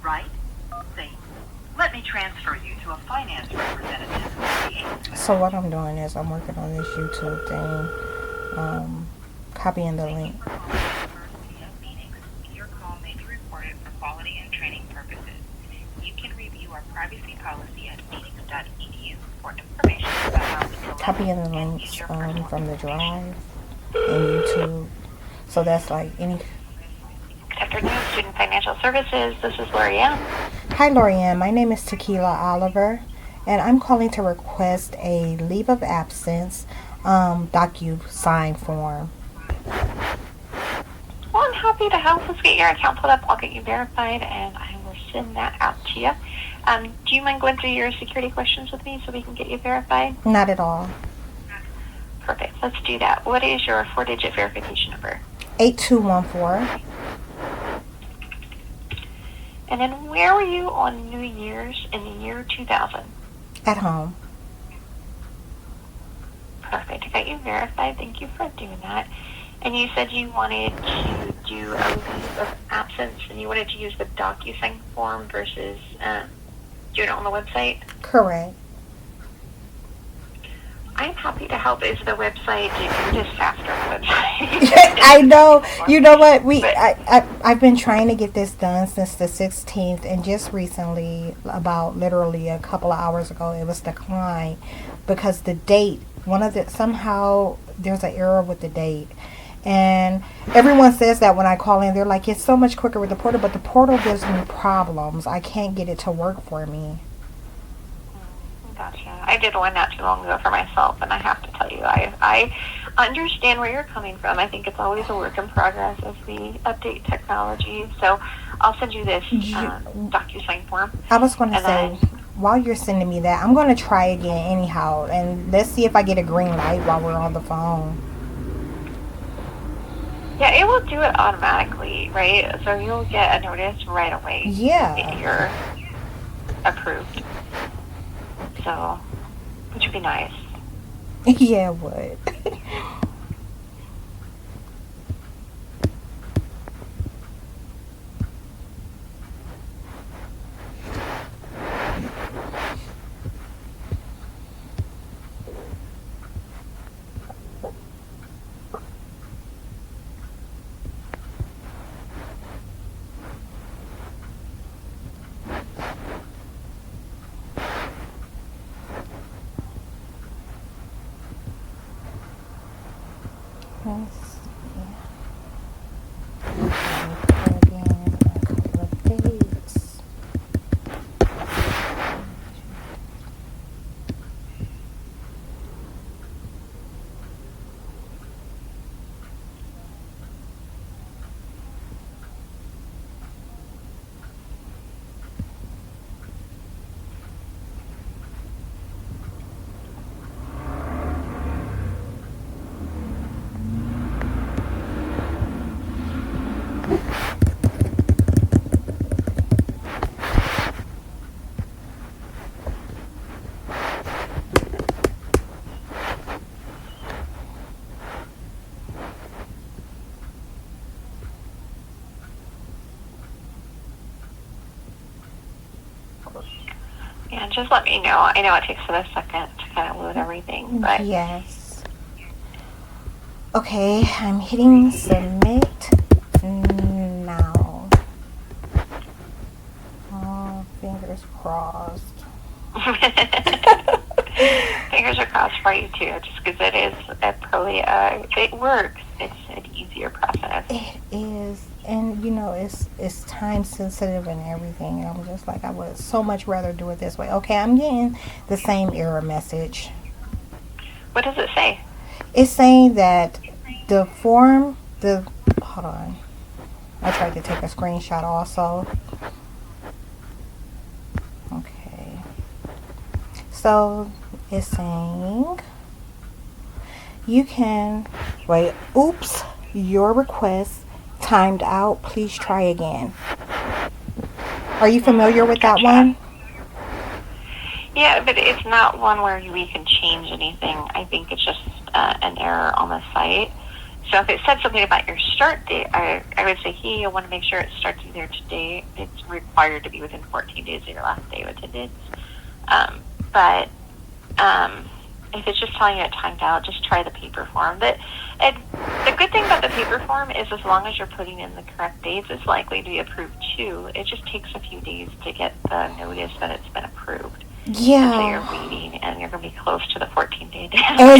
Speaker 3: right? Say, let me transfer you to a finance representative.
Speaker 1: So what I'm doing is I'm working on this YouTube thing. Copying the link.
Speaker 3: Your call may be recorded for quality and training purposes. You can review our privacy policy at phoenix.edu for information about how we collect
Speaker 1: Copying the
Speaker 3: and
Speaker 1: links
Speaker 3: use your
Speaker 1: from
Speaker 3: personal
Speaker 1: the drive and YouTube. So that's like any...
Speaker 3: Good afternoon, Student Financial Services. This is Lorianne.
Speaker 1: Hi Lorianne, my name is Tequila Oliver, and I'm calling to request a leave of absence DocuSign form.
Speaker 3: Well, I'm happy to help. Let's get your account pulled up. I'll get you verified, and I will send that out to you. Do you mind going through your security questions with me so we can get you verified?
Speaker 1: Not at all.
Speaker 3: Perfect. Let's do that. What is your 4-digit verification number?
Speaker 1: 8214.
Speaker 3: And then where were you on New Year's in the year 2000?
Speaker 1: At home.
Speaker 3: Perfect. I got you verified. Thank you for doing that. And you said you wanted to do a leave of absence, and you wanted to use the DocuSign form versus doing it on the website?
Speaker 1: Correct.
Speaker 3: I'm happy to help. Is the website just faster on the website?
Speaker 1: I know. You know what? I've been trying to get this done since the 16th, and just recently, about literally a couple of hours ago, it was declined because the date, somehow there's an error with the date. And everyone says that when I call in, they're like, it's so much quicker with the portal, but the portal gives me problems. I can't get it to work for me.
Speaker 6: I did one not too long ago for myself, and I have to tell you, I understand where you're coming from. I think it's always a work in progress as we update technology. So I'll send you this DocuSign form.
Speaker 7: I was going to
Speaker 6: And
Speaker 7: say,
Speaker 6: then-
Speaker 7: while you're sending me that, I'm going to try again anyhow, and let's see if I get a green light while we're on the phone.
Speaker 6: Yeah, it will do it automatically, right? So you'll get a notice right away that
Speaker 7: Yeah.
Speaker 6: you're approved. So, which would be nice.
Speaker 7: Yeah, it would. Let's see. Let me plug in a couple of dates.
Speaker 6: Yeah, just let me know. I know it takes a second to kind of load everything, but
Speaker 7: Yes. Okay, I'm hitting submit now. Oh, fingers crossed.
Speaker 6: fingers are crossed for you too, just because it is probably it works. It's an easier process.
Speaker 7: It is, and you know, it's time sensitive and everything. And I'm just like, I would so much rather do it this way. Okay, I'm getting the same error message.
Speaker 6: What does it say?
Speaker 7: It's saying that the form, hold on. I tried to take a screenshot also. Okay. So it's saying you can wait. Oops, your request timed out. Please try again. Are you familiar with that one?
Speaker 6: Yeah, but it's not one where we can change anything. I think it's just an error on the site. So if it said something about your start date, I would say, hey, you want to make sure it starts either today. It's required to be within 14 days of your last day of attendance. But if it's just telling you it timed out, just try the paper form. The good thing about the paper form is as long as you're putting in the correct dates, it's likely to be approved too. It just takes a few days to get the notice that it's been approved. So
Speaker 7: Yeah.
Speaker 6: you're waiting, and you're going to be close to the 14-day deadline.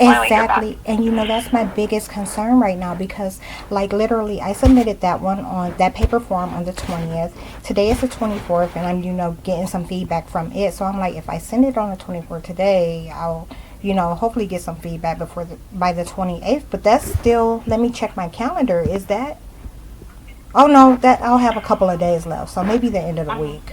Speaker 7: Exactly. And you know, that's my biggest concern right now, because like literally I submitted that one on that paper form on the 20th. Today is the 24th, and I'm, you know, getting some feedback from it. So I'm like, if I send it on the 24th today, I'll, you know, hopefully get some feedback by the 28th. But that's still, let me check my calendar. Is that, oh no, that I'll have a couple of days left. So maybe the end of the week.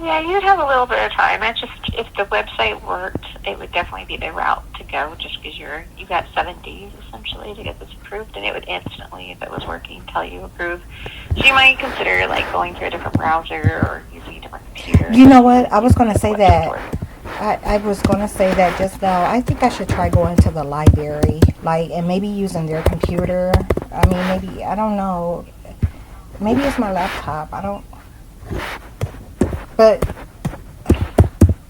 Speaker 6: Yeah, you'd have a little bit of time. It just, if the website worked, it would definitely be the route to go, just because you've got 7 days essentially to get this approved, and it would instantly, if it was working, tell you approve. So you might consider like going through a different browser or using a different computer.
Speaker 7: You know what? I was going to say that. I was going to say that just now. I think I should try going to the library, like, and maybe using their computer. I mean, maybe, I don't know. Maybe it's my laptop. I don't. But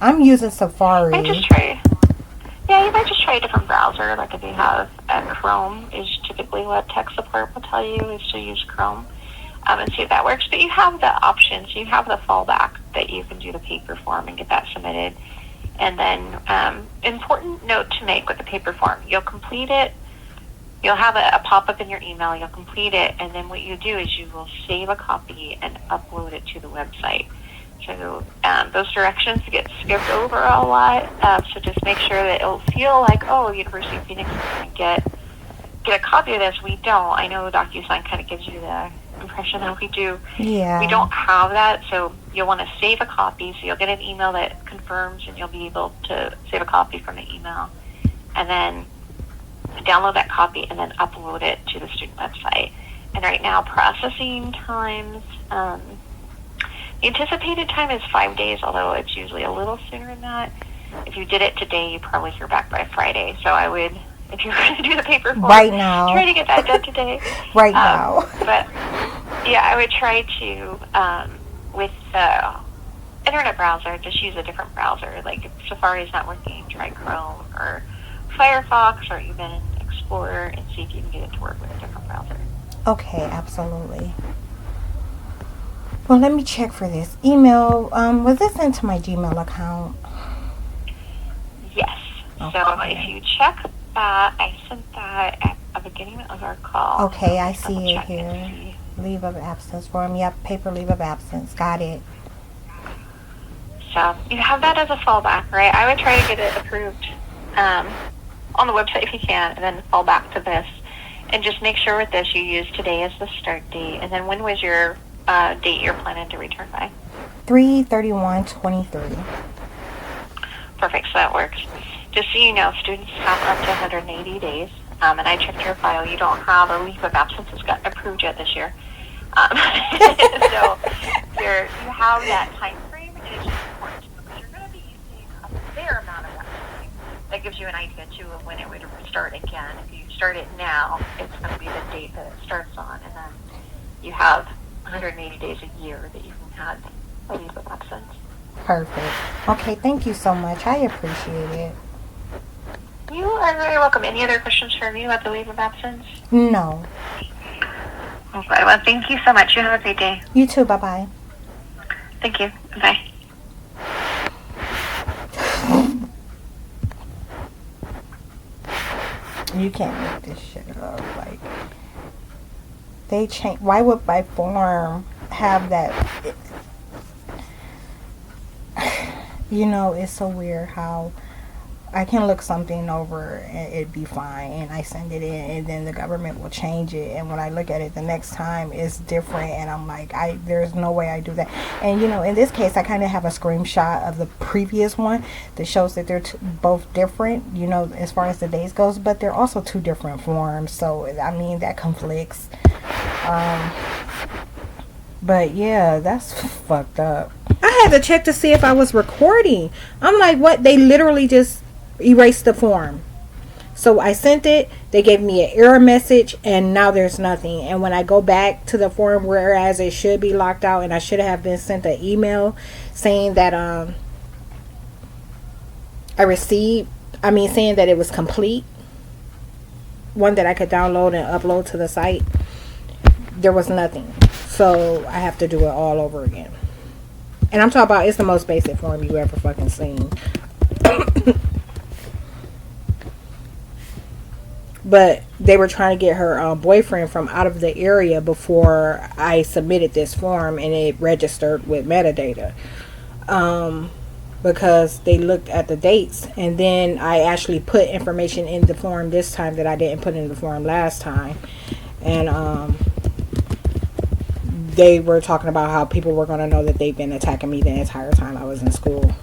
Speaker 7: I'm using Safari.
Speaker 6: You might just try a different browser. Like if you have Chrome, is typically what tech support will tell you is to use Chrome, and see if that works. But you have the options. You have the fallback that you can do the paper form and get that submitted. And then, important note to make with the paper form: you'll complete it. You'll have a pop-up in your email. You'll complete it, and then what you do is you will save a copy and upload it to the website. So those directions get skipped over a lot. So just make sure that it'll feel like, oh, University of Phoenix is going to get a copy of this. We don't. I know DocuSign kind of gives you the impression that we do.
Speaker 7: Yeah.
Speaker 6: We don't have that, so you'll want to save a copy. So you'll get an email that confirms, and you'll be able to save a copy from the email, and then download that copy and then upload it to the student website. And right now, processing times, the anticipated time is 5 days, although it's usually a little sooner than that. If you did it today, you probably hear back by Friday. So I would, if you're going to do the paper form,
Speaker 7: Right now.
Speaker 6: try to get that done today.
Speaker 7: Right now.
Speaker 6: But yeah, I would try to, with the internet browser, just use a different browser. Like if Safari's not working, try Chrome or Firefox or even Explorer and see if you can get it to work with a different browser.
Speaker 7: Okay, absolutely. Well, let me check for this email. Was this sent to my Gmail account?
Speaker 6: Yes.
Speaker 7: Okay.
Speaker 6: So if you check that, I sent that at the beginning of our call.
Speaker 7: Okay, I
Speaker 6: Double
Speaker 7: see it
Speaker 6: check and
Speaker 7: here.
Speaker 6: see.
Speaker 7: Leave of absence form. Yep, paper leave of absence. Got it.
Speaker 6: So you have that as a fallback, right? I would try to get it approved on the website if you can, and then fall back to this. And just make sure with this you use today as the start date. And then when was your date you're planning to return by?
Speaker 7: 3/31/23.
Speaker 6: Perfect, so that works. Just so you know, students have up to 180 days. And I checked your file. You don't have a leave of absence that's gotten approved yet this year. So you have that time frame, and it's just important because you're going to be using a fair amount of that time. That gives you an idea, too, of when it would start again. If you start it now, it's going to be the date that it starts on, and then you have 180 days a year that you can have a leave of absence.
Speaker 7: Perfect. Okay, thank you so much. I appreciate it.
Speaker 6: You are very welcome. Any other questions for me about the leave of absence?
Speaker 7: No.
Speaker 6: Okay, well, thank you so much. You have a great day.
Speaker 7: You too. Bye-bye.
Speaker 6: Thank you. Bye.
Speaker 7: You can't make this shit up. Like, they change. Why would my form have that? You know, it's so weird how I can look something over and it'd be fine, and I send it in, and then the government will change it, and when I look at it the next time, it's different, and I'm like, there's no way I do that. And you know, in this case, I kind of have a screenshot of the previous one that shows that they're both different, you know, as far as the days goes, but they're also two different forms, so I mean, that conflicts. But yeah, that's fucked up. I had to check to see if I was recording. I'm like, what? They literally just erased the form. So I sent it. They gave me an error message, and now there's nothing. And when I go back to the form, whereas it should be locked out, and I should have been sent an email saying that saying that it was complete, one that I could download and upload to the site, there was nothing. So I have to do it all over again. And I'm talking about, it's the most basic form you ever fucking seen. But they were trying to get her boyfriend from out of the area before I submitted this form, and it registered with metadata. Because they looked at the dates, and then I actually put information in the form this time that I didn't put in the form last time. And they were talking about how people were going to know that they've been attacking me the entire time I was in school.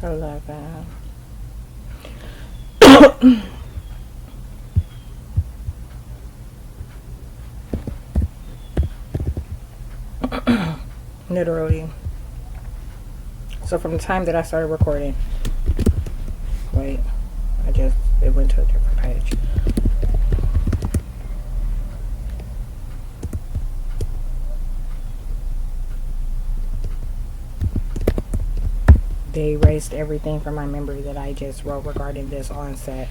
Speaker 7: I love that. Literally. So from the time that I started recording, wait, it went to a different page.
Speaker 1: They erased everything from my memory that I just wrote regarding this onset.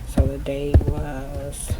Speaker 1: So the date was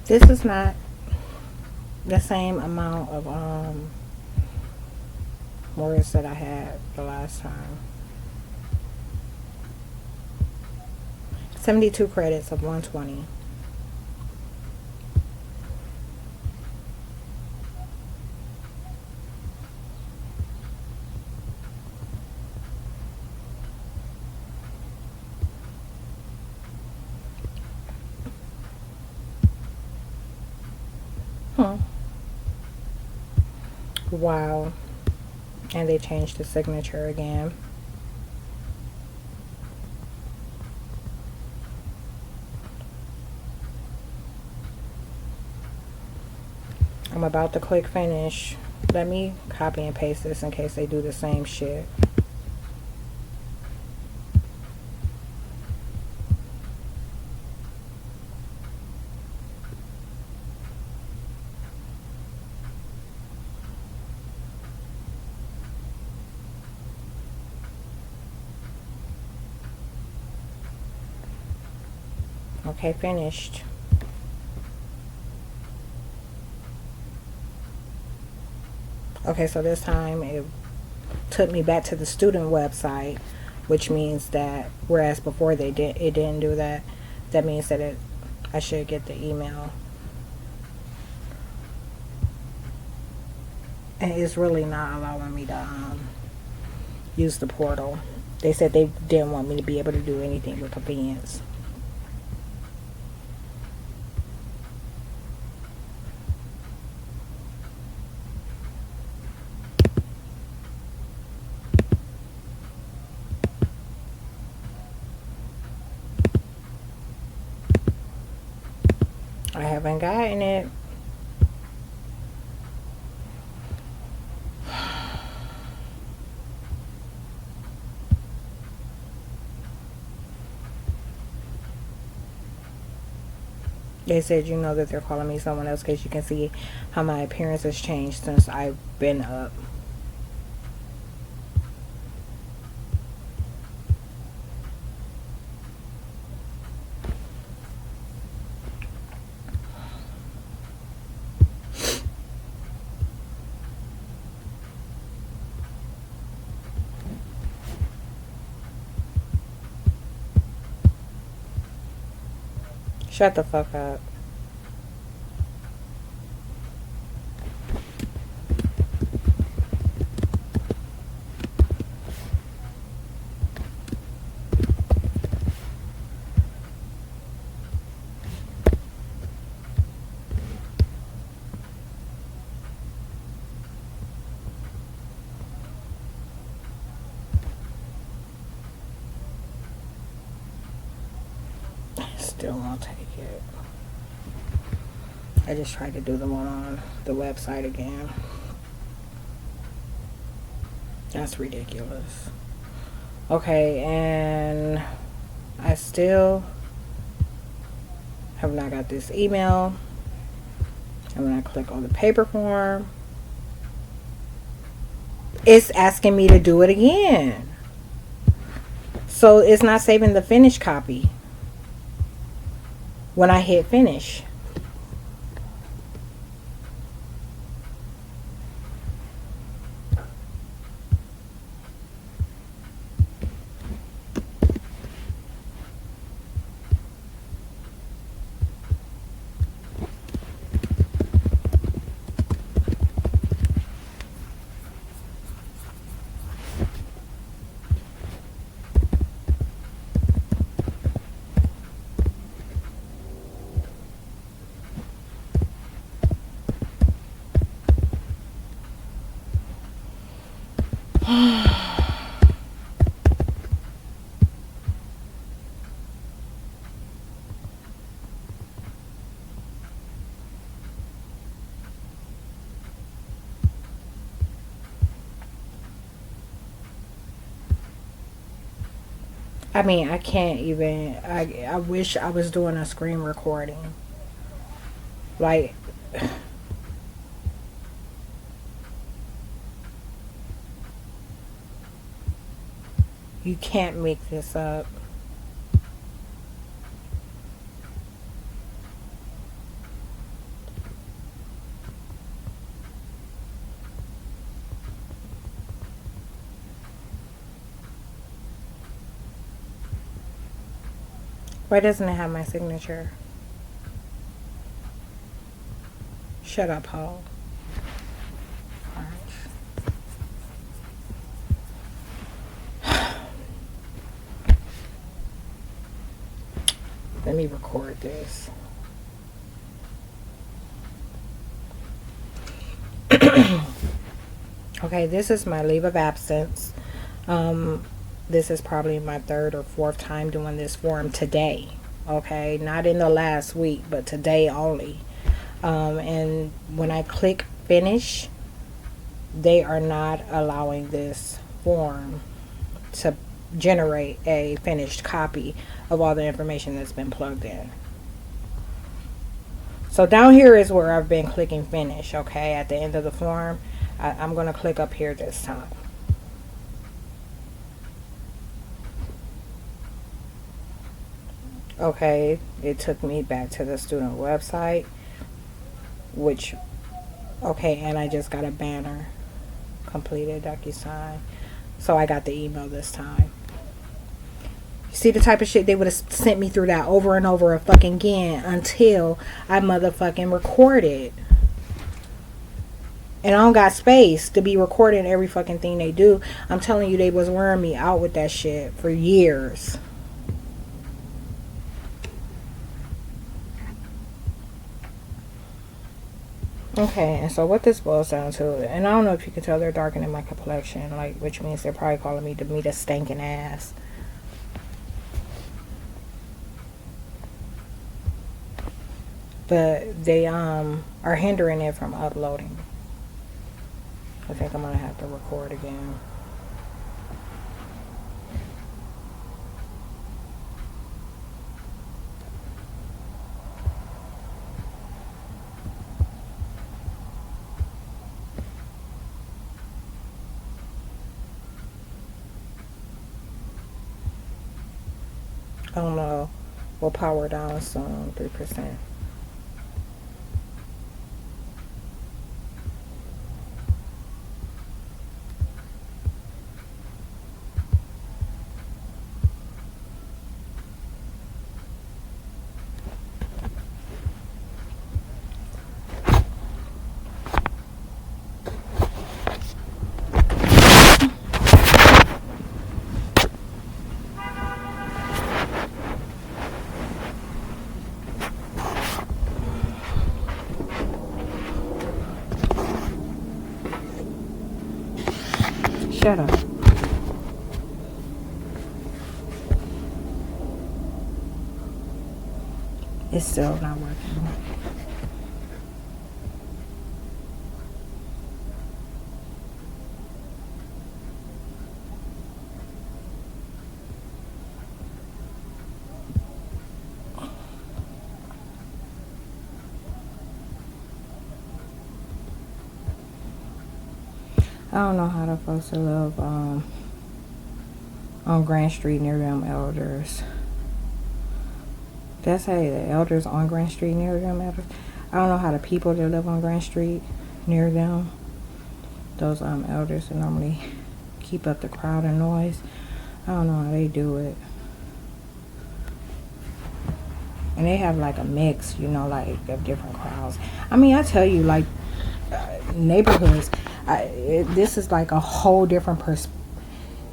Speaker 1: this is not the same amount of words that I had the last time. 72 credits of 120. Wow. And they changed the signature again. I'm about to click finish. Let me copy and paste this in case they do the same shit. Okay, finished. Okay, so this time it took me back to the student website, which means that whereas before it didn't do that. That means that I should get the email. And it's really not allowing me to use the portal. They said they didn't want me to be able to do anything with convenience. I haven't gotten it. They said, you know, that they're calling me someone else because you can see how my appearance has changed since I've been up. Shut the fuck up. Still won't take it. I just tried to do the one on the website again. That's ridiculous. Okay, and I still have not got this email. I'm gonna click on the paper form. it's asking me to do it again. So it's not saving the finished copy when I hit finish. I mean, I can't even. I wish I was doing a screen recording. Like, you can't make this up. Why doesn't it have my signature? Shut up, Paul. Let me record this. Okay, this is my leave of absence. This is probably my third or fourth time doing this form today. Okay, not in the last week, but today only. And when I click finish, they are not allowing this form to generate a finished copy of all the information that's been plugged in. So down here is where I've been clicking finish. Okay, at the end of the form, I'm going to click up here this time. Okay, it took me back to the student website, which, okay, and I just got a banner, completed DocuSign. So I got the email this time. You see the type of shit they would have sent me through that over and over again until I motherfucking recorded. And I don't got space to be recording every fucking thing they do. I'm telling you, they was wearing me out with that shit for years. Okay, and so what this boils down to, and I don't know if you can tell they're darkening my complexion, like, which means they're probably calling me to meet a stinking ass. But they are hindering it from uploading. I think I'm gonna have to record again. I don't know. We'll power down some 3%. Shut up. It's still not working. I don't know how the folks that live on Grand Street near them elders. That's how the elders on Grand Street near them elders. I don't know how the people that live on Grand Street near them, those elders that normally keep up the crowd and noise. I don't know how they do it. And they have like a mix, you know, like of different crowds. I mean, I tell you, like neighborhoods, this is like a whole different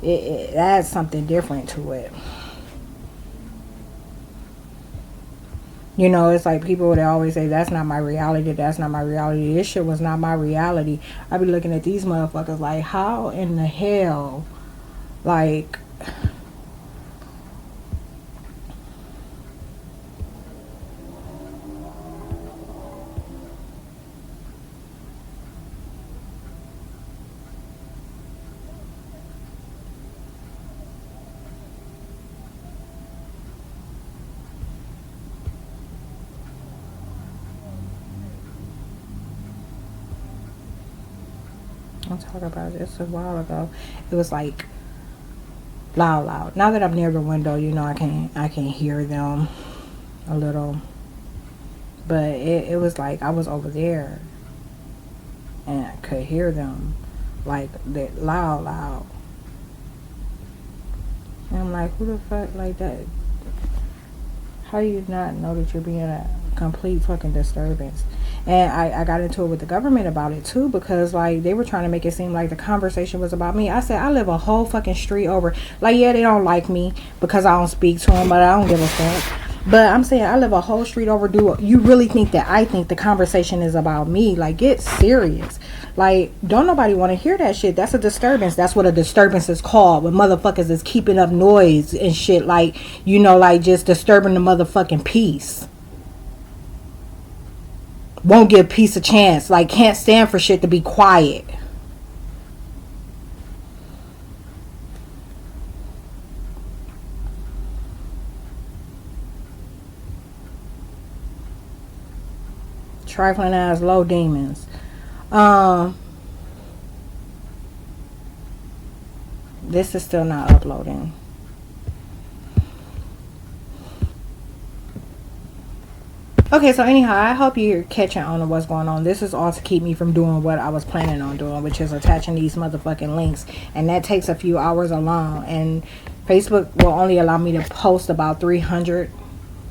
Speaker 1: it adds something different to it. You know, it's like people would always say, that's not my reality, that's not my reality. This shit was not my reality. I be looking at these motherfuckers like, how in the hell, like, I'm talking about this a while ago. It was like loud. Now that I'm near the window, you know, I can hear them a little. But it was like I was over there and I could hear them like that loud. And I'm like, who the fuck like that? How do you not know that you're being a complete fucking disturbance? And I got into it with the government about it too, because like they were trying to make it seem like the conversation was about me. I said, I live a whole fucking street over. Like, yeah, they don't like me because I don't speak to them, but I don't give a fuck. But I'm saying I live a whole street over. Do you really think that I think the conversation is about me? Like, get serious. Like, don't nobody want to hear that shit. That's a disturbance. That's what a disturbance is called. When motherfuckers is keeping up noise and shit. Like, you know, like just disturbing the motherfucking peace. Won't give peace a chance. Like, can't stand for shit to be quiet. Trifling ass low demons. This is still not uploading. Okay, so anyhow, I hope you're catching on to what's going on. This is all to keep me from doing what I was planning on doing, which is attaching these motherfucking links. And that takes a few hours alone. And Facebook will only allow me to post about 400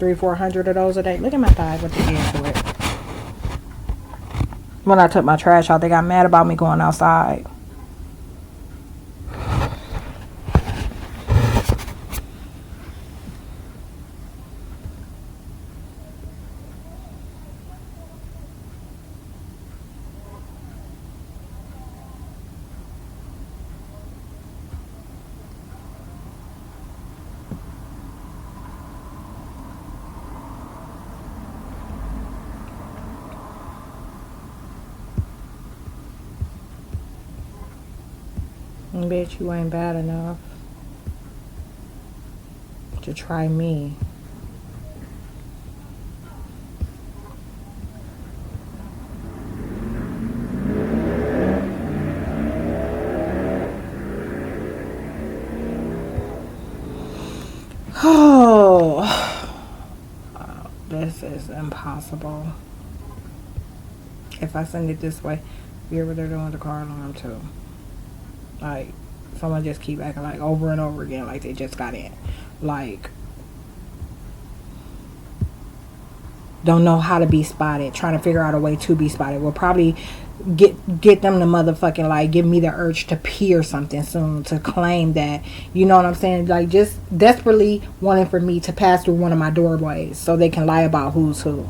Speaker 1: of those a day. Look at my thighs with the end to it. When I took my trash out, they got mad about me going outside. Bitch, you ain't bad enough to try me. Oh, this is impossible. If I send it this way, hear what they're doing with the car alarm too. Like, someone just keep acting like over and over again like they just got in. Like, don't know how to be spotted, trying to figure out a way to be spotted. We'll probably get them to motherfucking like give me the urge to pee or something soon to claim that, you know what I'm saying? Like, just desperately wanting for me to pass through one of my doorways so they can lie about who's who.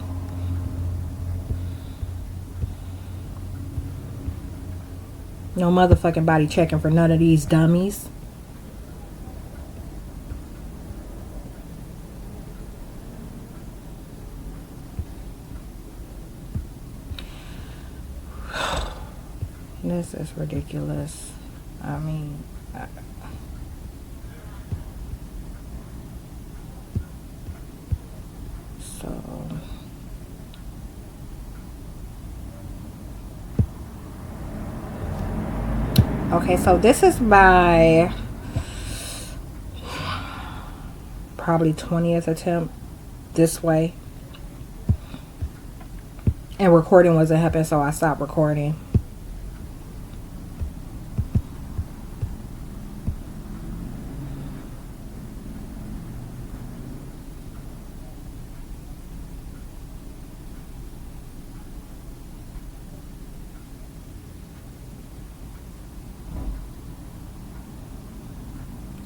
Speaker 1: No motherfucking body checking for none of these dummies. This is ridiculous. I mean, so Okay, so this is my probably 20th attempt this way. And recording wasn't happening, so I stopped recording.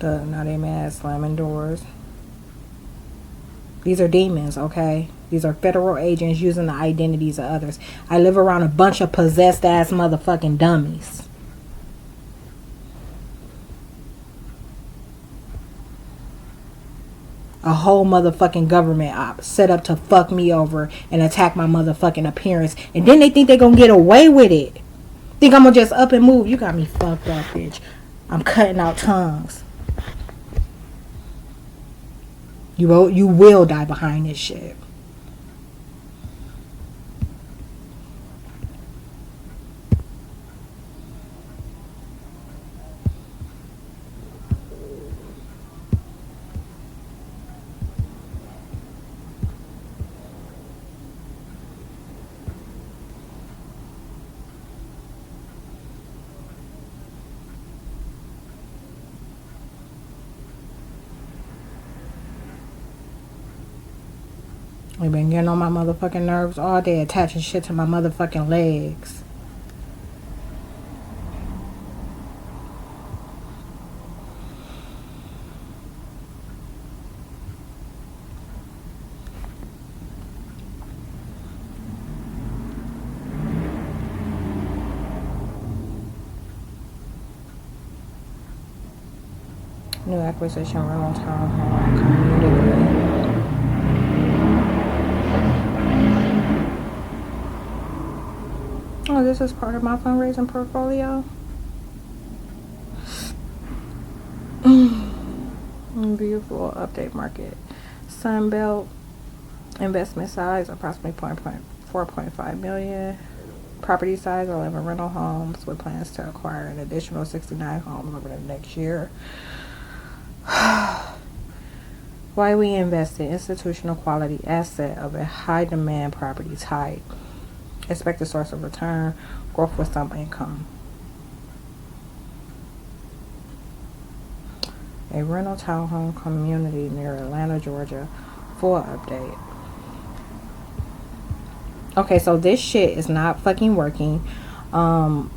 Speaker 1: Now they mad slamming doors. These are demons, okay? These are federal agents using the identities of others. I live around a bunch of possessed ass motherfucking dummies. A whole motherfucking government op set up to fuck me over and attack my motherfucking appearance. And then they think they gonna get away with it. Think I'm gonna just up and move. You got me fucked up, bitch. I'm cutting out tongues. You will die behind this shit. They've been getting on my motherfucking nerves all day, attaching shit to my motherfucking legs. New acquisition, rental town hall, community. Oh, this is part of my fundraising portfolio. Beautiful update market. Sunbelt investment size approximately 4.5 million. Property size 11 rental homes with plans to acquire an additional 69 homes over the next year. Why we invest in institutional quality asset of a high demand property type. Expected source of return, growth with some income. A rental townhome community near Atlanta, Georgia. Full update. Okay, so this shit is not fucking working. And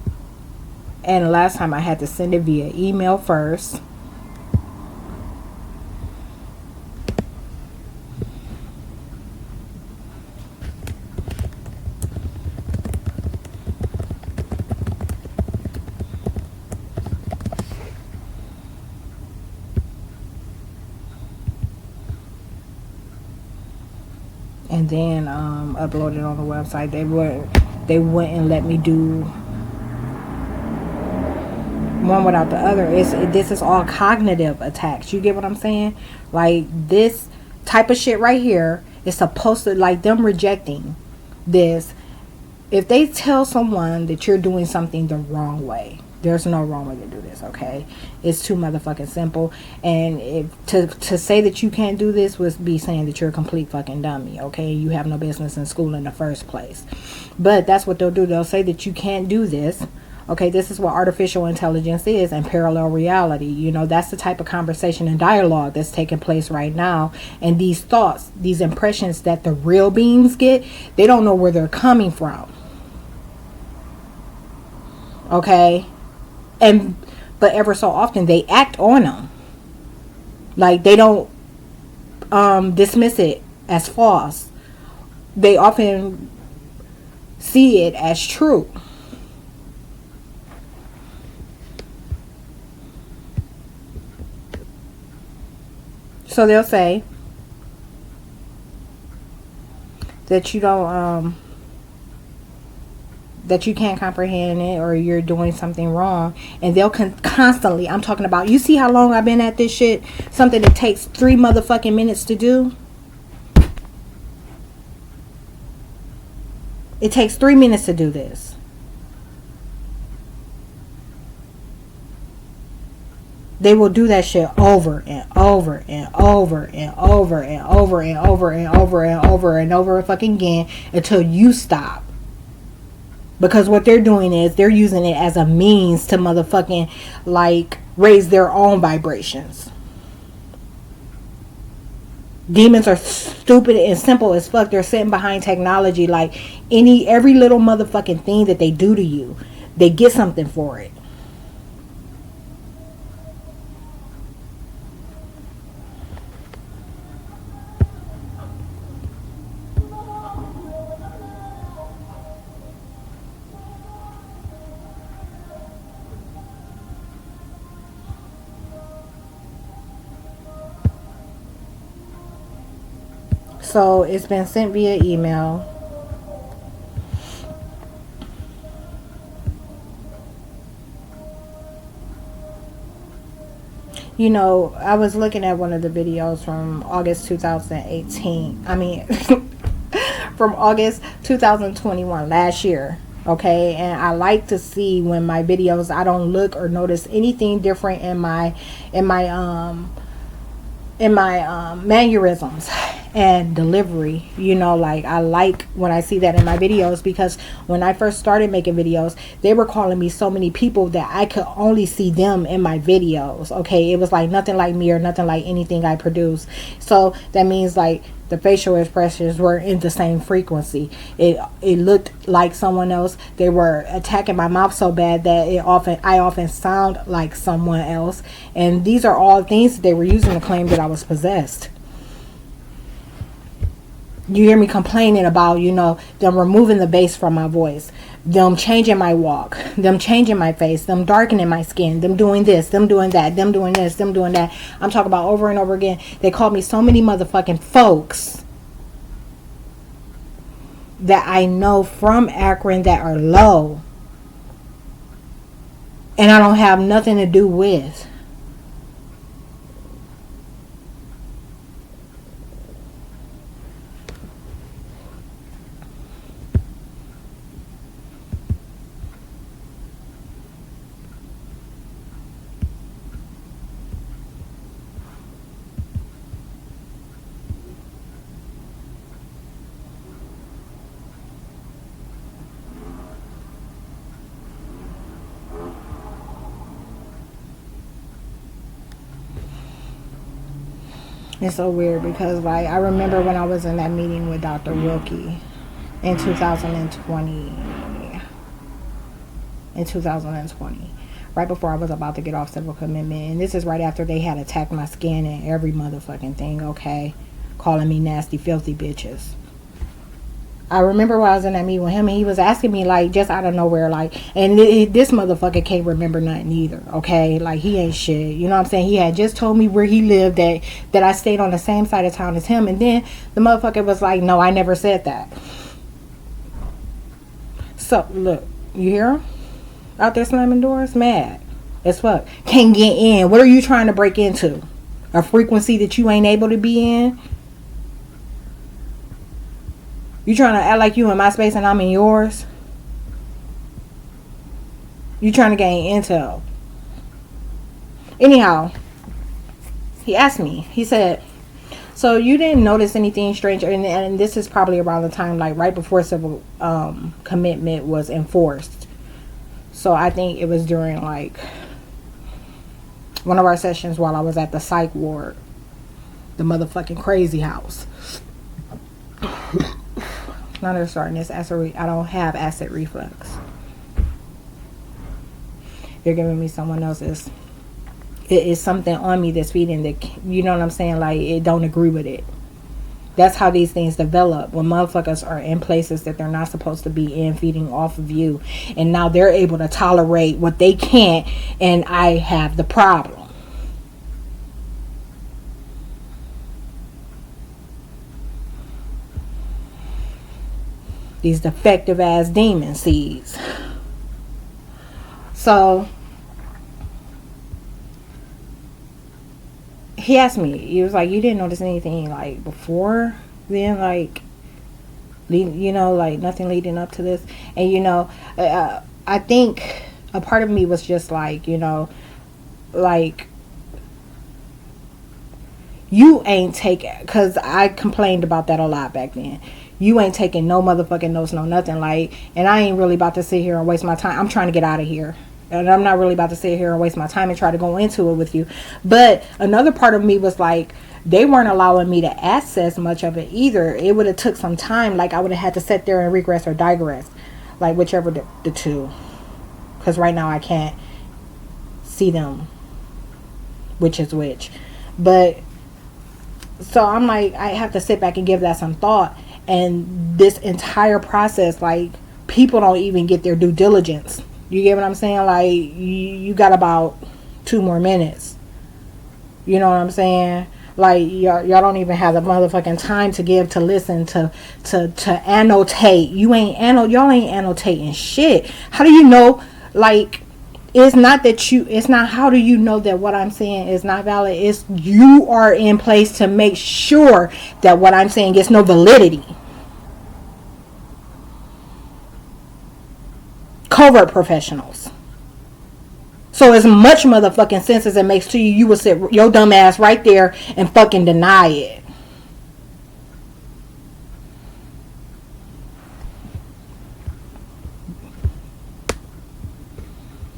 Speaker 1: last time I had to send it via email first. And then upload it on the website. They wouldn't let me do one without the other. This is all cognitive attacks. You get what I'm saying? Like, this type of shit right here is supposed to, like, them rejecting this. If they tell someone that you're doing something the wrong way, there's no wrong way to do this, okay? It's too motherfucking simple. And to say that you can't do this would be saying that you're a complete fucking dummy, okay? You have no business in school in the first place. But that's what they'll do. They'll say that you can't do this. Okay, this is what artificial intelligence is and parallel reality. You know, that's the type of conversation and dialogue that's taking place right now. And these thoughts, these impressions that the real beings get, they don't know where they're coming from. Okay? But ever so often they act on them. Like, they don't dismiss it as false. They often see it as true. So they'll say that you don't that you can't comprehend it, or you're doing something wrong, and they'll constantly, I'm talking about, you see how long I've been at this shit? Something that takes 3 motherfucking minutes to do. It takes 3 minutes to do this.
Speaker 7: They will do that shit over and over and over and over and over and over and over and over and over fucking again until you stop. Because what they're doing is they're using it as a means to motherfucking like raise their own vibrations. Demons are stupid and simple as fuck. They're sitting behind technology. Like every little motherfucking thing that they do to you, they get something for it. So it's been sent via email. You know, I was looking at one of the videos from August 2018. I mean, from August 2021, last year. Okay, and I like to see when my videos, I don't look or notice anything different in my mannerisms and delivery. You know, like I like when I see that in my videos, because when I first started making videos, they were calling me so many people that I could only see them in my videos. Okay, it was like nothing like me or nothing like anything I produce. So that means like the facial expressions were in the same frequency. It looked like someone else. They were attacking my mouth so bad that I often sound like someone else. And these are all things that they were using to claim that I was possessed. You hear me complaining about, you know, them removing the bass from my voice, them changing my walk, them changing my face, them darkening my skin, them doing this, them doing that, them doing this, them doing that. I'm talking about over and over again. They called me so many motherfucking folks that I know from Akron that are low, and I don't have nothing to do with. It's so weird because, like, I remember when I was in that meeting with Dr. Wilkie in 2020. Right before I was about to get off civil commitment. And this is right after they had attacked my skin and every motherfucking thing, okay? Calling me nasty, filthy bitches. I remember when I was in that meeting with him, and he was asking me, like, just out of nowhere, like, and this motherfucker can't remember nothing either, okay? Like, he ain't shit, you know what I'm saying? He had just told me where he lived, that I stayed on the same side of town as him, and then the motherfucker was like, no, I never said that. So, look, you hear him? Out there slamming doors? Mad as fuck. Can't get in. What are you trying to break into? A frequency that you ain't able to be in? You trying to act like you in my space and I'm in yours? You trying to gain intel. Anyhow, he asked me. He said, so you didn't notice anything strange? And this is probably around the time, like, right before civil commitment was enforced. So I think it was during, like, one of our sessions while I was at the psych ward. The motherfucking crazy house. Now they're starting this acid. I don't have acid reflux. They're giving me someone else's. It is something on me that's feeding that, you know what I'm saying? Like, it don't agree with it. That's how these things develop. When motherfuckers are in places that they're not supposed to be in, feeding off of you. And now they're able to tolerate what they can't, and I have the problem. These defective ass demon seeds. So he asked me, he was like, you didn't notice anything like before then, like, you know, like nothing leading up to this? And you know, I think a part of me was just like, you know, like
Speaker 1: You ain't taking, because I complained about that a lot back then. You ain't taking no motherfucking notes, no nothing. Like, and I ain't really about to sit here and waste my time. I'm trying to get out of here. And I'm not really about to sit here and waste my time and try to go into it with you. But another part of me was like, they weren't allowing me to access much of it either. It would have took some time. Like, I would have had to sit there and regress or digress. Like, whichever the two. Because right now I can't see them. Which is which. But, so I'm like, I have to sit back and give that some thought. And this entire process, like, people don't even get their due diligence. You get what I'm saying? Like, you got about 2 more minutes. You know what I'm saying? Like, y'all don't even have the motherfucking time to give, to listen, to annotate. Y'all ain't annotating shit. How do you know, like, it's not how do you know that what I'm saying is not valid? It's you are in place to make sure that what I'm saying gets no validity. Covert professionals. So as much motherfucking sense as it makes to you, you will sit your dumb ass right there and fucking deny it.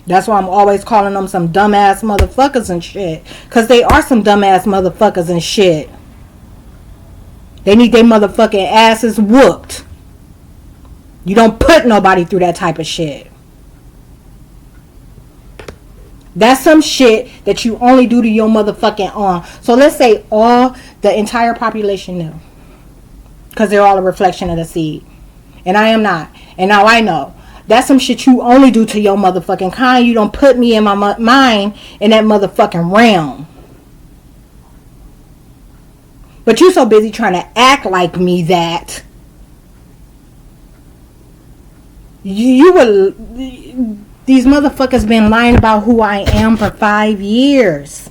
Speaker 1: That's why I'm always calling them some dumbass motherfuckers and shit. Because they are some dumbass motherfuckers and shit. They need their motherfucking asses whooped. You don't put nobody through that type of shit. That's some shit that you only do to your motherfucking arm. So let's say the entire population knew. Because they're all a reflection of the seed. And I am not. And now I know. That's some shit you only do to your motherfucking kind. You don't put me in my mind in that motherfucking realm. But you so busy trying to act like me that these motherfuckers been lying about who I am for 5 years.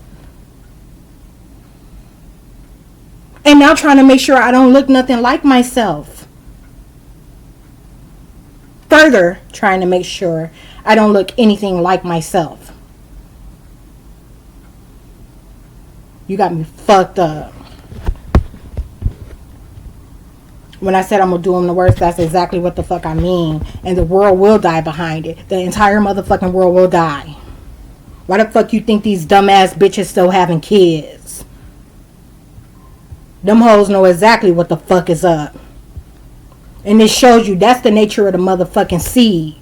Speaker 1: And now trying to make sure I don't look nothing like myself. Further trying to make sure I don't look anything like myself. You got me fucked up. When I said I'm going to do them the worst, that's exactly what the fuck I mean. And the world will die behind it. The entire motherfucking world will die. Why the fuck you think these dumbass bitches still having kids? Them hoes know exactly what the fuck is up. And it shows you that's the nature of the motherfucking seed.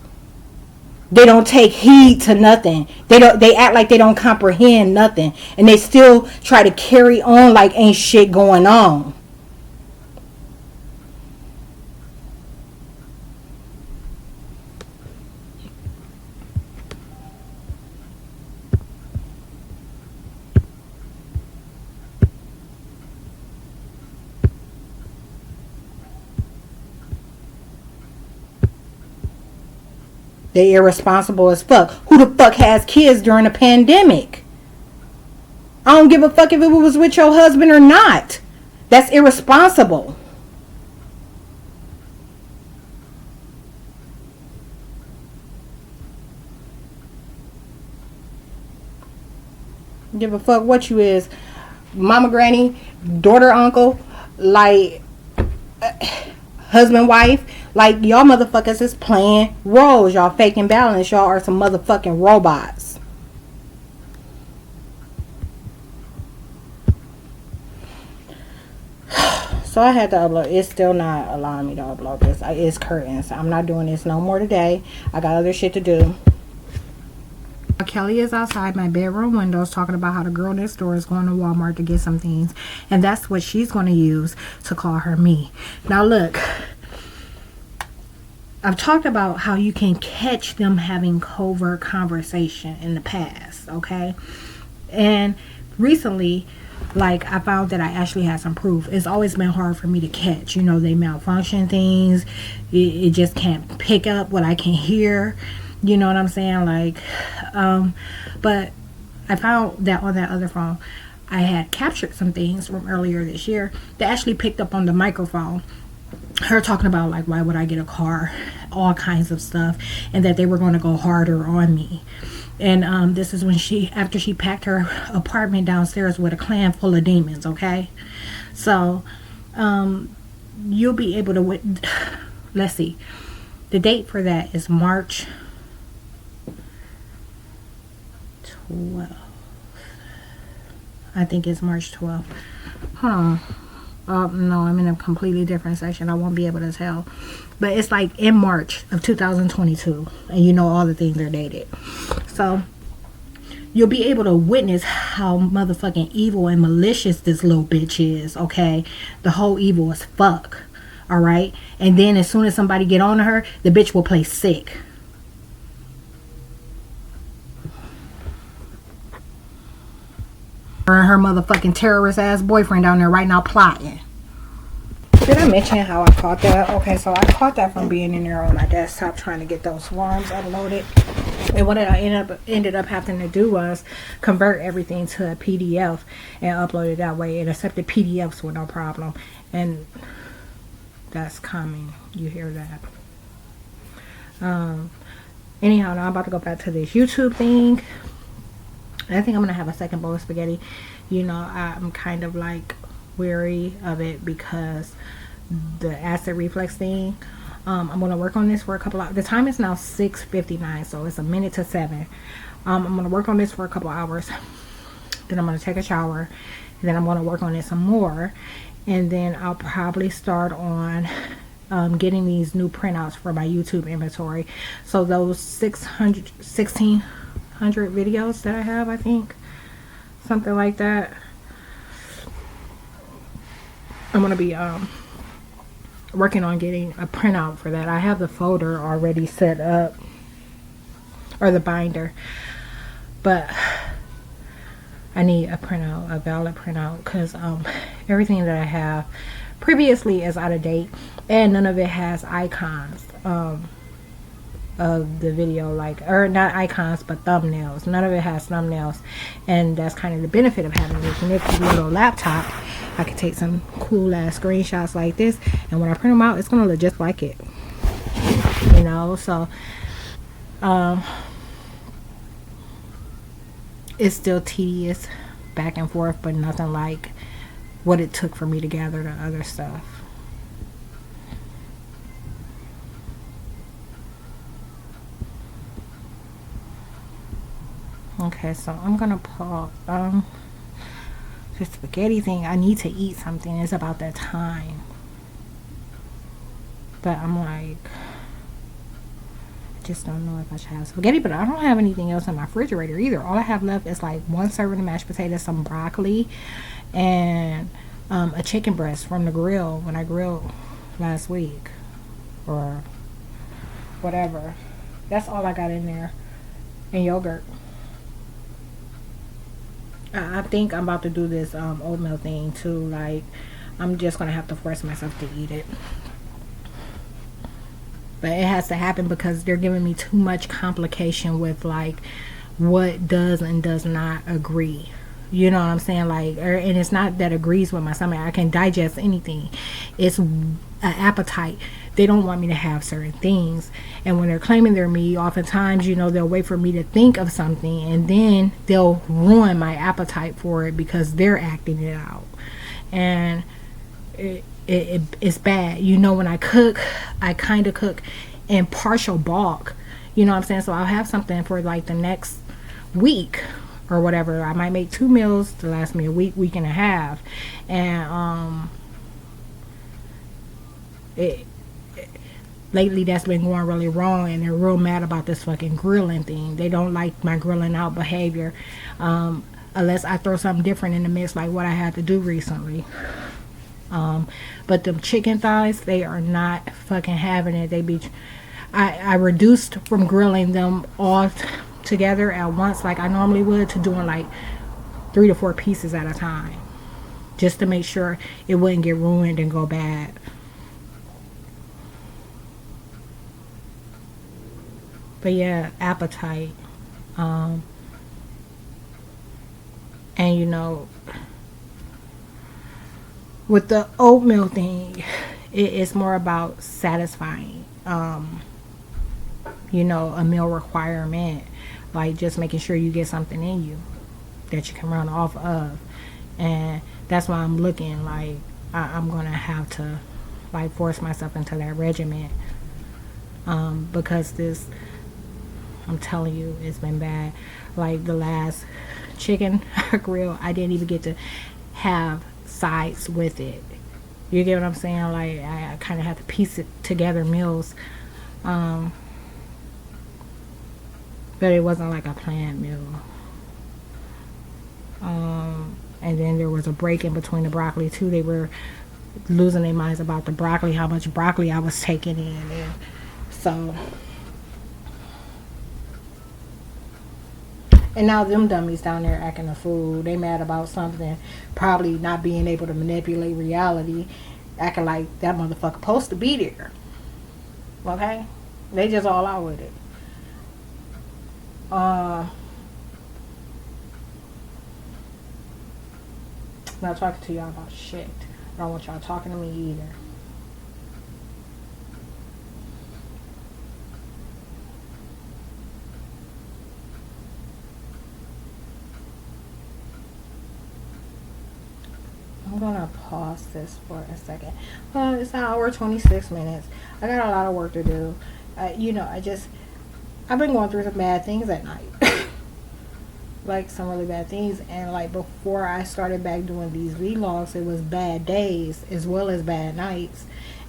Speaker 1: They don't take heed to nothing. They act like they don't comprehend nothing. And they still try to carry on like ain't shit going on. They irresponsible as fuck. Who the fuck has kids during a pandemic? I don't give a fuck if it was with your husband or not. That's irresponsible. Give a fuck what you is. Mama, granny, daughter, uncle, like husband, wife. Like, y'all motherfuckers is playing roles. Y'all faking balance. Y'all are some motherfucking robots. So I had to upload. It's still not allowing me to upload this. It's curtains. I'm not doing this no more today. I got other shit to do. Kelly is outside my bedroom windows talking about how the girl next door is going to Walmart to get some things. And that's what she's going to use to call her me. Now look. I've talked about how you can catch them having covert conversation in the past, okay? And recently, like, I found that I actually had some proof. It's always been hard for me to catch. You know, they malfunction things. It just can't pick up what I can hear. You know what I'm saying? Like, but I found that on that other phone, I had captured some things from earlier this year that actually picked up on the microphone. Her talking about, like, why would I get a car, all kinds of stuff, and that they were going to go harder on me.
Speaker 8: And this is when after she packed her apartment downstairs with a clan full of demons, okay? So, you'll be able to, let's see, the date for that is March 12th. I think it's March 12th. Hold on. Oh, no, I'm in a completely different section. I won't be able to tell. But it's like in March of 2022. And you know all the things are dated. So, you'll be able to witness how motherfucking evil and malicious this little bitch is, okay? The whole evil as fuck, alright? And then as soon as somebody get on to her, the bitch will play sick. Her and her motherfucking terrorist ass boyfriend down there right now plotting.
Speaker 1: Did I mention how I caught that? Okay, so I caught that from being in there on my desktop trying to get those forms uploaded. And what I ended up having to do was convert everything to a PDF and upload it that way. It accepted PDFs with no problem. And that's coming. You hear that. Anyhow, now I'm about to go back to this YouTube thing. I think I'm going to have a second bowl of spaghetti. You know, I'm kind of like weary of it because the acid reflux thing. I'm going to work on this for a couple hours. The time is now 6:59, so it's a minute to 7. I'm going to work on this for a couple hours. Then I'm going to take a shower. And then I'm going to work on it some more. And then I'll probably start on getting these new printouts for my YouTube inventory. So those 1,600 videos that I have, I think. Something like that. I'm going to be working on getting a printout for that. I have the folder already set up, or the binder, but I need a printout, a valid printout, because everything that I have previously is out of date, and none of it has icons of the video, like, or not icons but thumbnails. None of it has thumbnails, and that's kind of the benefit of having this nifty little laptop. I could take some cool ass screenshots like this, and when I print them out, it's gonna look just like it, you know. So it's still tedious back and forth, but nothing like what it took for me to gather the other stuff. Okay, so I'm gonna pull the spaghetti thing. I need to eat something. It's about that time, but I'm like, I just don't know if I should have spaghetti. But I don't have anything else in my refrigerator either. All I have left is like 1 serving of mashed potatoes, some broccoli, and a chicken breast from the grill when I grilled last week or whatever. That's all I got in there, and yogurt. I think I'm about to do this oatmeal thing too. Like, I'm just gonna have to force myself to eat it, but it has to happen because they're giving me too much complication with like what does and does not agree. You know what I'm saying? Like, and it's not that agrees with my stomach. I can digest anything. It's an appetite. They don't want me to have certain things, and when they're claiming they're me, oftentimes, you know, they'll wait for me to think of something, and then they'll ruin my appetite for it because they're acting it out, and it's bad. You know, when I cook, I kind of cook in partial bulk. You know what I'm saying? So I'll have something for like the next week or whatever. I might make 2 meals to last me a week, week and a half, and lately that's been going really wrong, and they're real mad about this fucking grilling thing. They don't like my grilling out behavior, unless I throw something different in the mix, like what I had to do recently. But the chicken thighs, they are not fucking having it. I reduced from grilling them all together at once like I normally would, to doing like 3 to 4 pieces at a time, just to make sure it wouldn't get ruined and go bad. But yeah, appetite. And you know, with the oatmeal thing, it's more about satisfying, you know, a meal requirement.
Speaker 8: like just making sure you get something in you that you can run off of. And that's why I'm looking like I'm gonna have to like force myself into that regimen, because this, I'm telling you, it's been bad. Like the last chicken grill, I didn't even get to have sides with it. You get what I'm saying? Like I kind of had to piece it together meals, but it wasn't like a planned meal. And then there was a break in between the broccoli too. They were losing their minds about the broccoli, how much broccoli I was taking in, and so. And now them dummies down there acting a fool. They mad about something, probably not being able to manipulate reality, acting like that motherfucker supposed to be there. Okay? They just all out with it. Not talking to y'all about shit. I don't want y'all talking to me either. I'm gonna pause this for a second. Well, it's an hour 26 minutes. I got a lot of work to do. I've been going through some bad things at night. Like some really bad things. And like before I started back doing these vlogs, it was bad days as well as bad nights.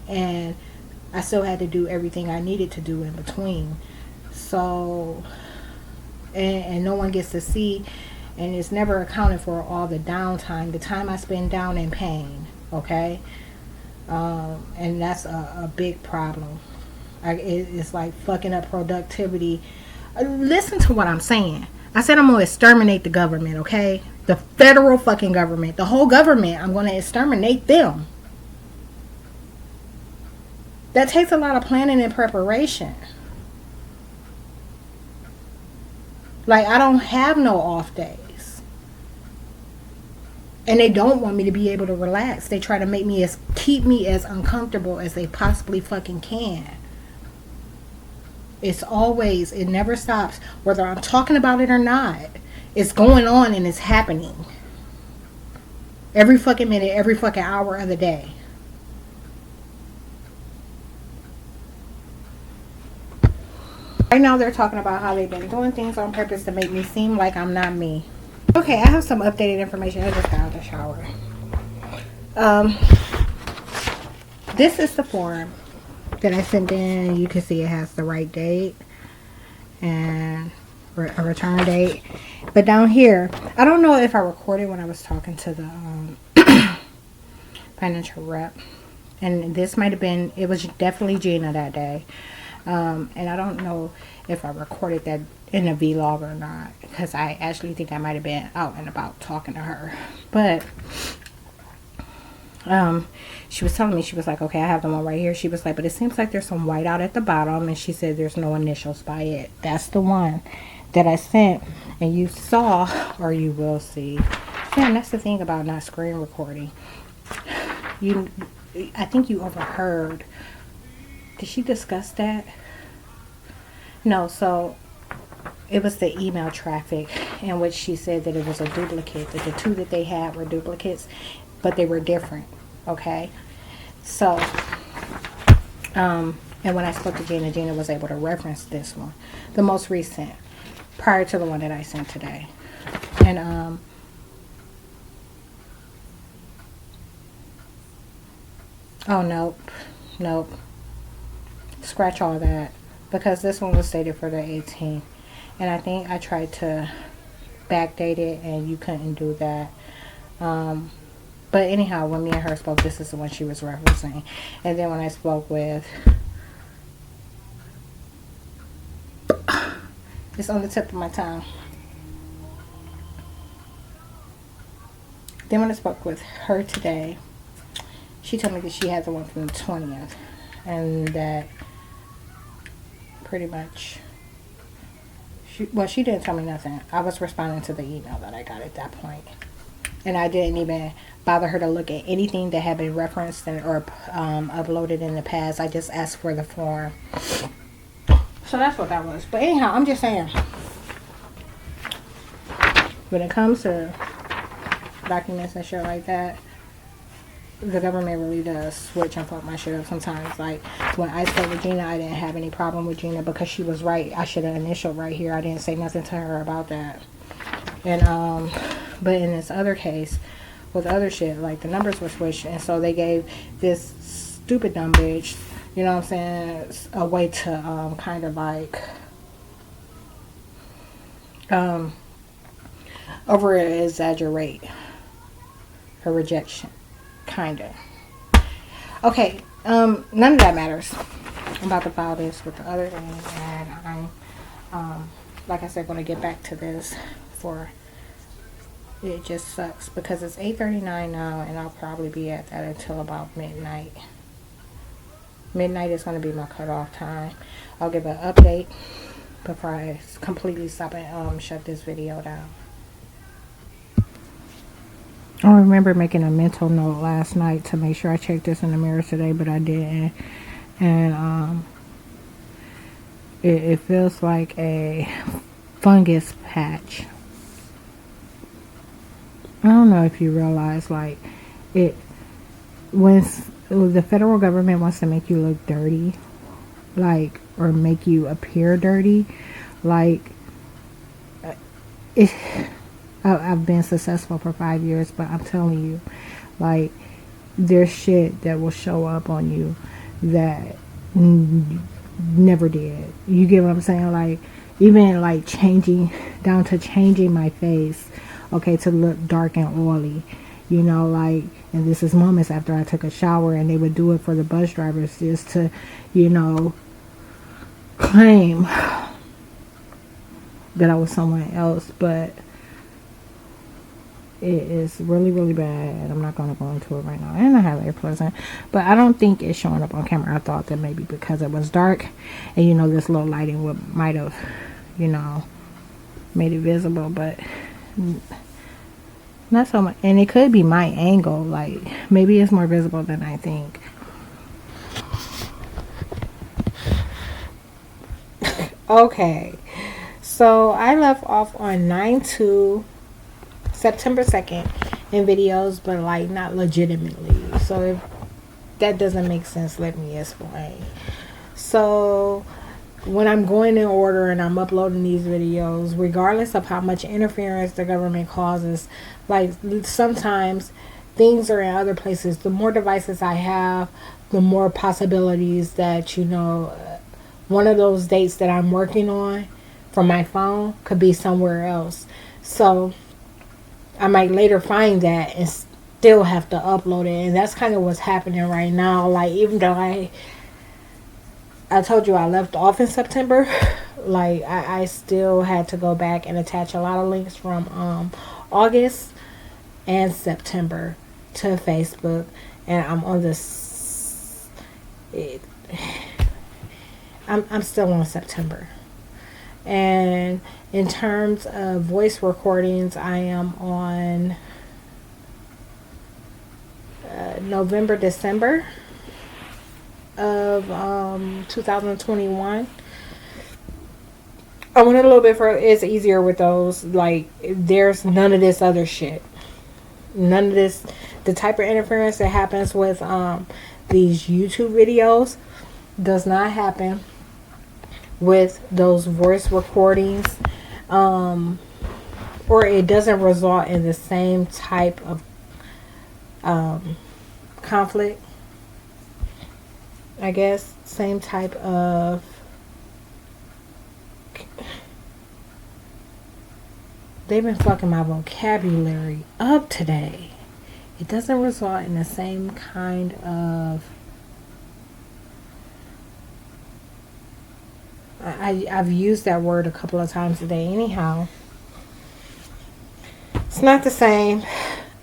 Speaker 8: And I still had to do everything I needed to do in between. So, and no one gets to see. And it's never accounted for all the downtime, the time I spend down in pain, okay? And that's a big problem. It's like fucking up productivity. Listen to what I'm saying. I said I'm going to exterminate the government, okay? The federal fucking government. The whole government. I'm going to exterminate them. That takes a lot of planning and preparation. Like, I don't have no off days. And they don't want me to be able to relax. They try to keep me as uncomfortable as they possibly fucking can. It never stops. Whether I'm talking about it or not, it's going on and it's happening. Every fucking minute, every fucking hour of the day. Right now they're talking about how they've been doing things on purpose to make me seem like I'm not me. Okay, I have some updated information. I just got out of the shower. This is the form that I sent in. You can see it has the right date and a return date. But down here, I don't know if I recorded when I was talking to the financial rep. And this might have been, it was definitely Gina that day. And I don't know if I recorded that in a vlog or not, because I actually think I might have been out and about talking to her. But she was telling me, she was like, okay, I have the one right here. She was like, but it seems like there's some white out at the bottom, and she said there's no initials by it. That's the one that I sent, and you saw, or you will see. Yeah, and that's the thing about not screen recording. I think you overheard. Did she discuss that? No, so it was the email traffic in which she said that it was a duplicate, that the two that they had were duplicates, but they were different, okay? So, and when I spoke to Gina, Gina was able to reference this one, the most recent, prior to the one that I sent today. And, oh, nope. Scratch all that, because this one was stated for the 18th. And I think I tried to backdate it and you couldn't do that. But anyhow, when me and her spoke, this is the one she was referencing. And then when I spoke with, it's on the tip of my tongue. Then when I spoke with her today, she told me that she had the one from the 20th. And that pretty much, she didn't tell me nothing. I was responding to the email that I got at that point. And I didn't even bother her to look at anything that had been referenced or uploaded in the past. I just asked for the form. So that's what that was. But anyhow, I'm just saying, when it comes to documents and shit like that, the government really does switch and fuck my shit up sometimes. Like when I spoke with Gina, I didn't have any problem with Gina because she was right. I should have initialed right here. I didn't say nothing to her about that. And but in this other case, with other shit, like the numbers were switched, and so they gave this stupid dumb bitch, you know what I'm saying, a way to kind of like over exaggerate her rejection. Kinda. Okay, none of that matters. I'm about to file this with the other thing, and I'm, like I said, going to get back to this for. It just sucks because it's 8:39 now, and I'll probably be at that until about midnight. Midnight is going to be my cutoff time. I'll give an update before I completely stop and shut this video down. I remember making a mental note last night to make sure I checked this in the mirror today, but I didn't. And it feels like a fungus patch. I don't know if you realize, like, when the federal government wants to make you look dirty, like, or make you appear dirty, like, I've been successful for 5 years, but I'm telling you, like, there's shit that will show up on you that never did. You get what I'm saying? Like, even like changing my face, okay, to look dark and oily, you know, like, and this is moments after I took a shower, and they would do it for the bus drivers just to, you know, claim that I was someone else. But it is really, really bad. I'm not going to go into it right now. And I have air pleasant, but I don't think it's showing up on camera. I thought that maybe because it was dark, and you know, this low lighting might have, you know, made it visible, but not so much. And it could be my angle. Like, maybe it's more visible than I think. Okay, so I left off on 9/2, September 2nd in videos, but like not legitimately. So if that doesn't make sense, let me explain. So when I'm going in order and I'm uploading these videos, regardless of how much interference the government causes, like sometimes things are in other places. The more devices I have, the more possibilities that, you know, one of those dates that I'm working on from my phone could be somewhere else. So I might later find that and still have to upload it. And that's kind of what's happening right now. Like, even though I told you I left off in September, like I still had to go back and attach a lot of links from August and September to Facebook. And I'm on this, I'm still on September. And in terms of voice recordings, I am on November, December of 2021. I went a little bit further. It's easier with those. Like, there's none of this other shit. None of this, the type of interference that happens with these YouTube videos does not happen with those voice recordings, or it doesn't result in the same type of conflict, I guess. Same type of they've been fucking my vocabulary up today. It doesn't result in the same kind of I've used that word a couple of times today. Anyhow, it's not the same.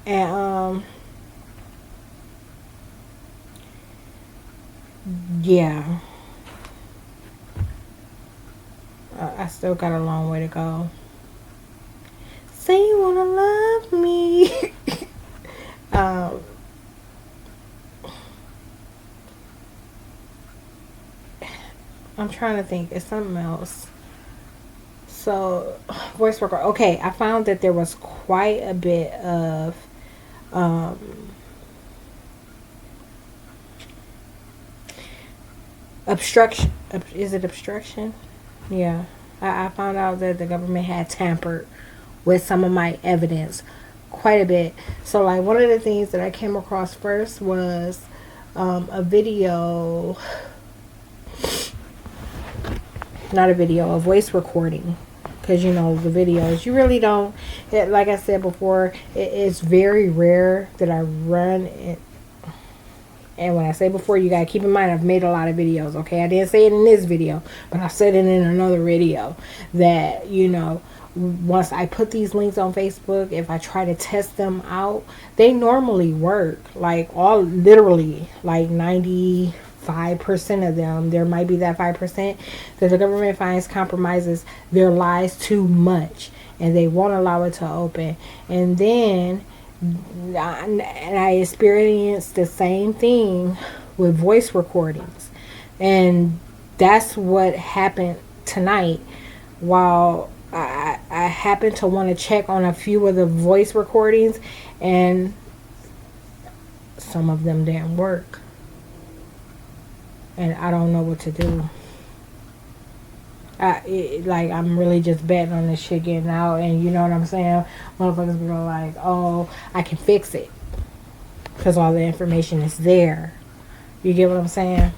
Speaker 8: And yeah, I still got a long way to go. Say you wanna love me. I'm trying to think. It's something else. So, voice record. Okay, I found that there was quite a bit of obstruction. Is it obstruction? Yeah. I found out that the government had tampered with some of my evidence quite a bit. So, like, one of the things that I came across first was a video, not a video, a voice recording. Because, you know, the videos, you really don't, like I said before, it's very rare that I run it. And when I say before, you gotta keep in mind I've made a lot of videos, okay? I didn't say it in this video, but I said it in another video that, you know, once I put these links on Facebook, if I try to test them out, they normally work. Like, literally, like 95% of them, there might be that 5% that the government finds compromises their lies too much, and they won't allow it to open. And then I experienced the same thing with voice recordings, and that's what happened tonight. While I happened to want to check on a few of the voice recordings, and some of them didn't work, and I don't know what to do. Like, I'm really just betting on this shit getting out, and you know what I'm saying? Motherfuckers be like, oh, I can fix it because all the information is there. You get what I'm saying?